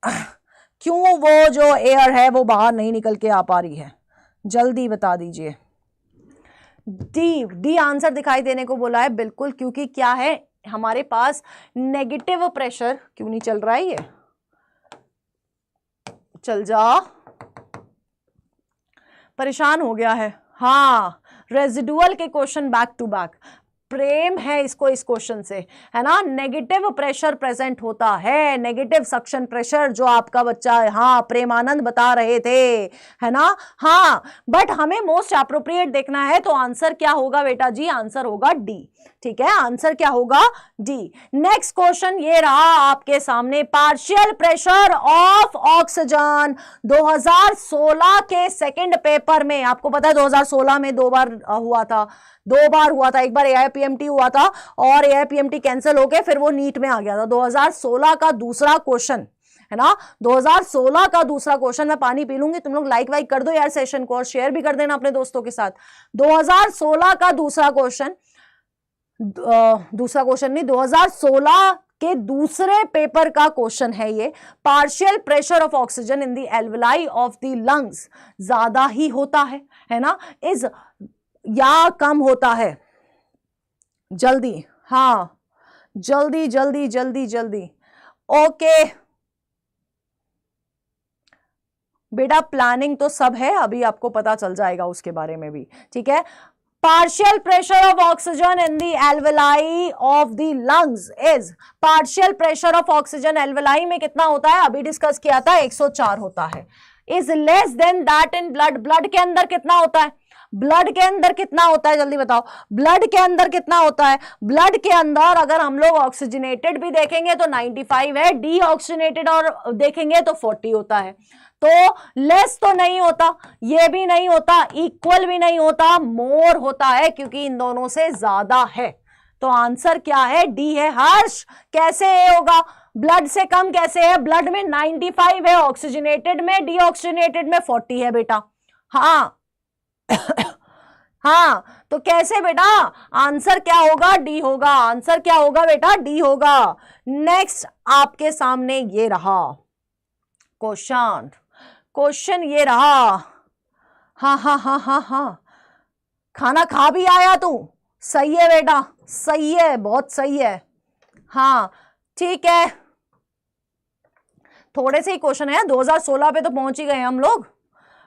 Speaker 1: क्यों वो जो एयर है वो बाहर नहीं निकल के आ पा रही है, जल्दी बता दीजिए। डी, डी आंसर दिखाई देने को बोला है, बिल्कुल, क्योंकि क्या है हमारे पास नेगेटिव प्रेशर, क्यों नहीं चल रहा है ये, चल जा, परेशान हो गया है। हाँ, रेजिडुअल के क्वेश्चन बैक टू बैक, प्रेम है इसको इस क्वेश्चन से, है ना, नेगेटिव प्रेशर प्रेजेंट होता है, नेगेटिव सक्शन प्रेशर जो आपका बच्चा, हाँ प्रेमानंद बता रहे थे, है ना, हाँ, बट हमें मोस्ट अप्रोप्रिएट देखना है, तो आंसर क्या होगा बेटा जी, आंसर होगा डी, ठीक है, आंसर क्या होगा, डी। नेक्स्ट क्वेश्चन ये रहा आपके सामने, पार्शियल प्रेशर ऑफ ऑक्सीजन 2016 के सेकंड पेपर में, आपको पता है 2016 में दो बार हुआ था, एक बार AIPMT हुआ था और AIPMT कैंसिल हो गए, फिर वो नीट में आ गया था। 2016 का दूसरा क्वेश्चन है ना, 2016 का दूसरा क्वेश्चन, मैं पानी पी लूंगी, तुम लोग लाइक वाइक कर दो यार सेशन को और शेयर भी कर देना अपने दोस्तों के साथ। 2016 का दूसरा क्वेश्चन, नहीं 2016 के दूसरे पेपर का क्वेश्चन है ये, partial pressure of oxygen in the alveoli of the lungs ज्यादा ही होता है ना, इज या कम होता है, जल्दी, हाँ जल्दी जल्दी जल्दी जल्दी, ओके बेटा प्लानिंग तो सब है, अभी आपको पता चल जाएगा उसके बारे में भी, ठीक है। Partial pressure of oxygen in the alveoli of the lungs is, partial pressure of oxygen alveoli में कितना होता है, अभी डिस्कस किया था 104 होता है, is less than that in blood, blood के अंदर कितना होता है, ब्लड के अंदर कितना होता है, जल्दी बताओ, ब्लड के अंदर कितना होता है, ब्लड के अंदर अगर हम लोग ऑक्सीजनेटेड भी देखेंगे तो 95 है, डी ऑक्सीजनेटेड और देखेंगे तो 40 होता है, तो लेस तो नहीं होता, ये भी नहीं होता, इक्वल भी नहीं होता, मोर होता है, क्योंकि इन दोनों से ज्यादा है, तो आंसर क्या है, डी है। हर्ष कैसे ए होगा, ब्लड से कम कैसे है, ब्लड में 95 है, ऑक्सीजनेटेड में, डी ऑक्सीजनेटेड में 40 है बेटा, हाँ हाँ, तो कैसे बेटा, आंसर क्या होगा, डी होगा, आंसर क्या होगा बेटा, डी होगा। नेक्स्ट आपके सामने ये रहा क्वेश्चन, क्वेश्चन ये रहा, हाँ हाँ हाँ हाँ हाँ, खाना खा भी आया तू, सही है बेटा, सही है, बहुत सही है, हाँ ठीक है, थोड़े से ही क्वेश्चन है, 2016 पे तो पहुंच ही गए हम लोग,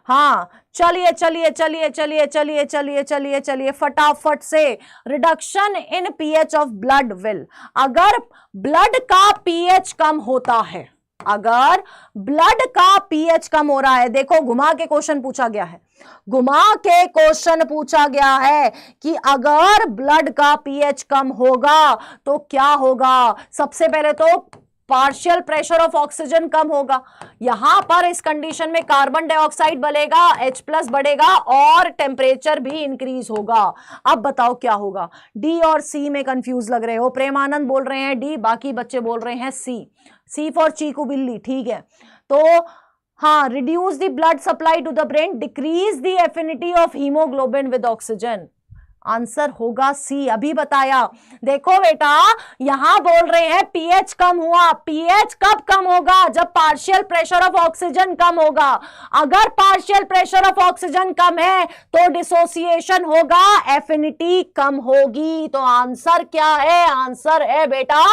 Speaker 1: हाँ चलिए चलिए चलिए चलिए चलिए चलिए चलिए चलिए फटाफट से, reduction in pH of blood will, अगर ब्लड का पीएच कम होता है, अगर ब्लड का पीएच कम हो रहा है, देखो घुमा के क्वेश्चन पूछा गया है, घुमा के क्वेश्चन पूछा गया है कि अगर ब्लड का पीएच कम होगा तो क्या होगा, सबसे पहले तो पार्शियल प्रेशर ऑफ ऑक्सीजन कम होगा, यहां पर इस कंडीशन में कार्बन डाइऑक्साइड बढ़ेगा, H+ बढ़ेगा और टेम्परेचर भी इंक्रीज होगा। अब बताओ क्या होगा, डी और सी में कंफ्यूज लग रहे हो, प्रेमानंद बोल रहे हैं डी, बाकी बच्चे बोल रहे हैं सी, सी फॉर चीकू बिल्ली, ठीक है, तो हाँ, reduce the blood supply to the brain, decrease the affinity of haemoglobin with oxygen, answer होगा सी, अभी बताया। देखो बेटा यहां बोल रहे हैं पीएच कम हुआ, पीएच कब कम होगा, जब पार्शियल प्रेशर ऑफ ऑक्सीजन कम होगा, अगर पार्शियल प्रेशर ऑफ ऑक्सीजन कम है तो डिसोसिएशन होगा, एफिनिटी कम होगी, तो आंसर क्या है, आंसर है बेटा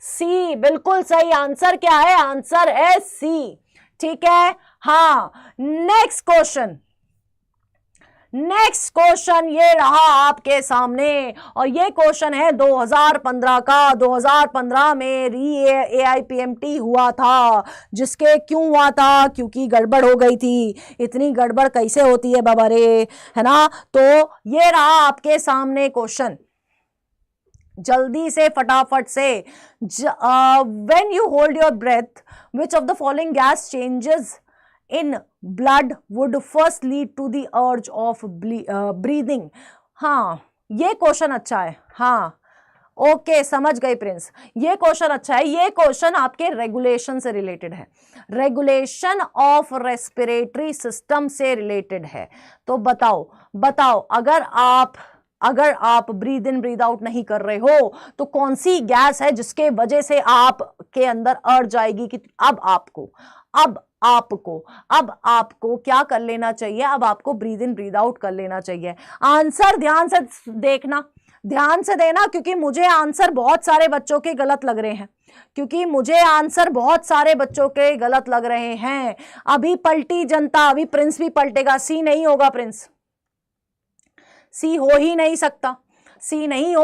Speaker 1: सी, बिल्कुल सही, आंसर क्या है, आंसर है सी, ठीक है। हाँ, नेक्स्ट क्वेश्चन, नेक्स्ट क्वेश्चन ये रहा आपके सामने, और ये क्वेश्चन है 2015 का, 2015 में AIPMT हुआ था, जिसके क्यों हुआ था, क्योंकि गड़बड़ हो गई थी, इतनी गड़बड़ कैसे होती है बाबा रे, है ना, तो ये रहा आपके सामने क्वेश्चन, जल्दी से, फटाफट से। When you hold your breath, which of the following gas changes in blood would first lead to the urge of breathing. हाँ, ये क्वेश्चन अच्छा है। हाँ, ओके, समझ गई प्रिंस, ये क्वेश्चन अच्छा है। ये क्वेश्चन आपके रेगुलेशन से रिलेटेड है, रेगुलेशन ऑफ रेस्पिरेटरी सिस्टम से रिलेटेड है। तो बताओ अगर आप ब्रीद इन ब्रीद आउट नहीं कर रहे हो तो कौन सी गैस है जिसके वजह से आपके अंदर अर्ज आएगी कि अब आपको क्या कर लेना चाहिए? अब आपको ब्रीद इन ब्रीद आउट कर लेना चाहिए। आंसर ध्यान से देखना, ध्यान से देना, क्योंकि मुझे आंसर बहुत सारे बच्चों के गलत लग रहे हैं, अभी पलटी जनता, अभी प्रिंस भी पलटेगा। सी नहीं होगा प्रिंस, सी हो ही नहीं सकता, सी नहीं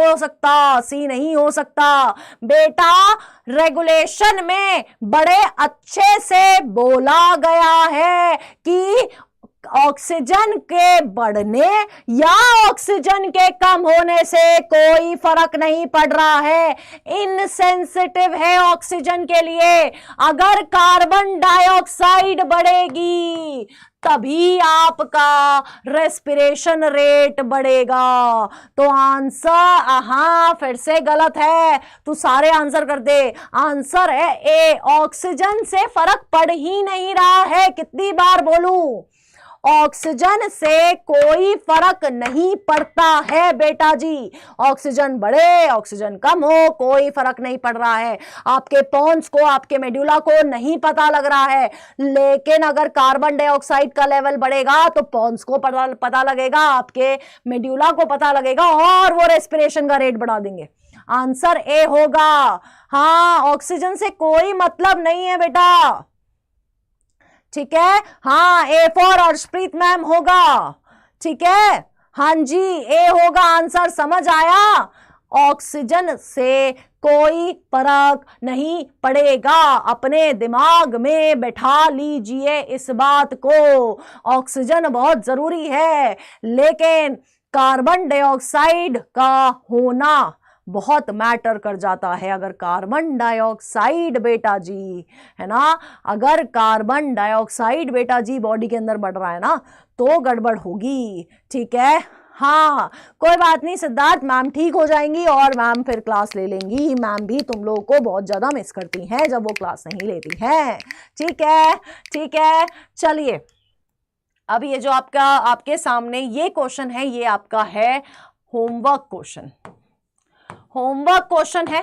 Speaker 1: हो सकता बेटा। रेगुलेशन में बड़े अच्छे से बोला गया है कि ऑक्सीजन के बढ़ने या ऑक्सीजन के कम होने से कोई फर्क नहीं पड़ रहा है, इनसेंसिटिव है ऑक्सीजन के लिए। अगर कार्बन डाइऑक्साइड बढ़ेगी तभी आपका रेस्पिरेशन रेट बढ़ेगा। तो आंसर, हाँ फिर से गलत है, तू सारे आंसर कर दे। आंसर है ए, ऑक्सीजन से फर्क पड़ ही नहीं रहा है। कितनी बार बोलूं, ऑक्सीजन से कोई फर्क नहीं पड़ता है बेटा जी। ऑक्सीजन बढ़े, ऑक्सीजन कम हो, कोई फर्क नहीं पड़ रहा है। आपके पोन्स को, आपके मेडुला को नहीं पता लग रहा है, लेकिन अगर कार्बन डाइऑक्साइड का लेवल बढ़ेगा तो पोन्स को पता लगेगा, आपके मेडुला को पता लगेगा और वो रेस्पिरेशन का रेट बढ़ा देंगे। आंसर ए होगा। हाँ, ऑक्सीजन से कोई मतलब नहीं है बेटा, ठीक है। हाँ, ए फॉर अर्शप्रीत मैम होगा, ठीक है। हाँ जी, ए होगा आंसर, समझ आया। ऑक्सीजन से कोई फर्क नहीं पड़ेगा, अपने दिमाग में बैठा लीजिए इस बात को। ऑक्सीजन बहुत जरूरी है, लेकिन कार्बन डाइऑक्साइड का होना बहुत मैटर कर जाता है। अगर कार्बन डाइऑक्साइड बेटा जी, है ना, अगर कार्बन डाइऑक्साइड बेटा जी बॉडी के अंदर बढ़ रहा है ना तो गड़बड़ होगी, ठीक है। हाँ, कोई बात नहीं सिद्धार्थ, मैम ठीक हो जाएंगी और मैम फिर क्लास ले लेंगी। मैम भी तुम लोगों को बहुत ज्यादा मिस करती हैं जब वो क्लास नहीं लेती हैं, ठीक है, ठीक है। चलिए, अब ये जो आपके सामने ये क्वेश्चन है, ये आपका है होमवर्क क्वेश्चन है।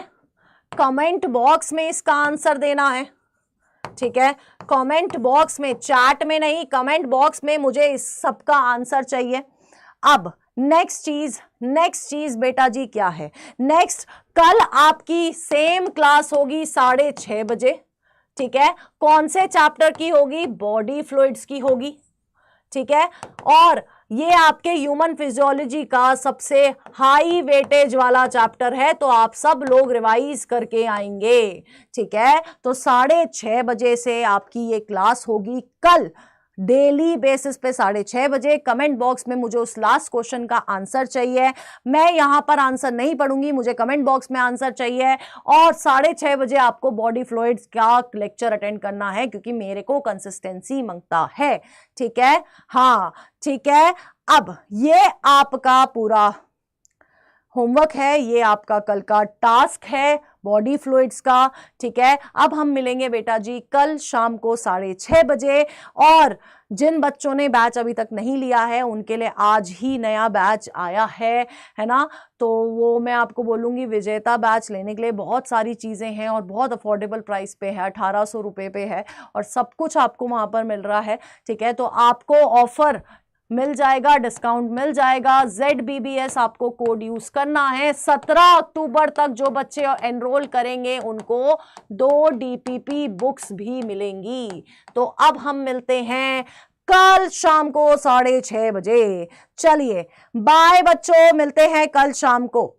Speaker 1: कमेंट बॉक्स में इसका आंसर देना है, ठीक है। कमेंट बॉक्स में, चैट में नहीं, कमेंट बॉक्स में मुझे इस सब का आंसर चाहिए। अब नेक्स्ट चीज बेटा जी क्या है? नेक्स्ट, कल आपकी सेम क्लास होगी 6:30 बजे, ठीक है। कौन से चैप्टर की होगी? बॉडी फ्लूइड्स की होगी, ठीक है। और ये आपके ह्यूमन फिजियोलॉजी का सबसे हाई वेटेज वाला चैप्टर है, तो आप सब लोग रिवाइज करके आएंगे, ठीक है। तो 6:30 बजे से आपकी ये क्लास होगी कल, डेली बेसिस पे 6:30 बजे। कमेंट बॉक्स में मुझे उस लास्ट क्वेश्चन का आंसर चाहिए। मैं यहां पर आंसर नहीं पढ़ूंगी, मुझे कमेंट बॉक्स में आंसर चाहिए। और 6:30 बजे आपको बॉडी फ्लूइड्स का लेक्चर अटेंड करना है, क्योंकि मेरे को कंसिस्टेंसी मांगता है, ठीक है। हाँ, ठीक है। अब ये आपका पूरा होमवर्क है, ये आपका कल का टास्क है बॉडी फ्लूइड्स का, ठीक है। अब हम मिलेंगे बेटा जी कल शाम को 6:30 बजे। और जिन बच्चों ने बैच अभी तक नहीं लिया है उनके लिए आज ही नया बैच आया है ना, तो वो मैं आपको बोलूँगी विजेता बैच लेने के लिए। बहुत सारी चीज़ें हैं और बहुत अफोर्डेबल प्राइस पे है, 1800 रुपये पे है और सब कुछ आपको वहाँ पर मिल रहा है, ठीक है। तो आपको ऑफर मिल जाएगा, डिस्काउंट मिल जाएगा। ZBBS आपको कोड यूज करना है। 17 अक्टूबर तक जो बच्चे एनरोल करेंगे उनको 2 DPP बुक्स भी मिलेंगी। तो अब हम मिलते हैं कल शाम को 6:30 बजे। चलिए बाय बच्चों, मिलते हैं कल शाम को।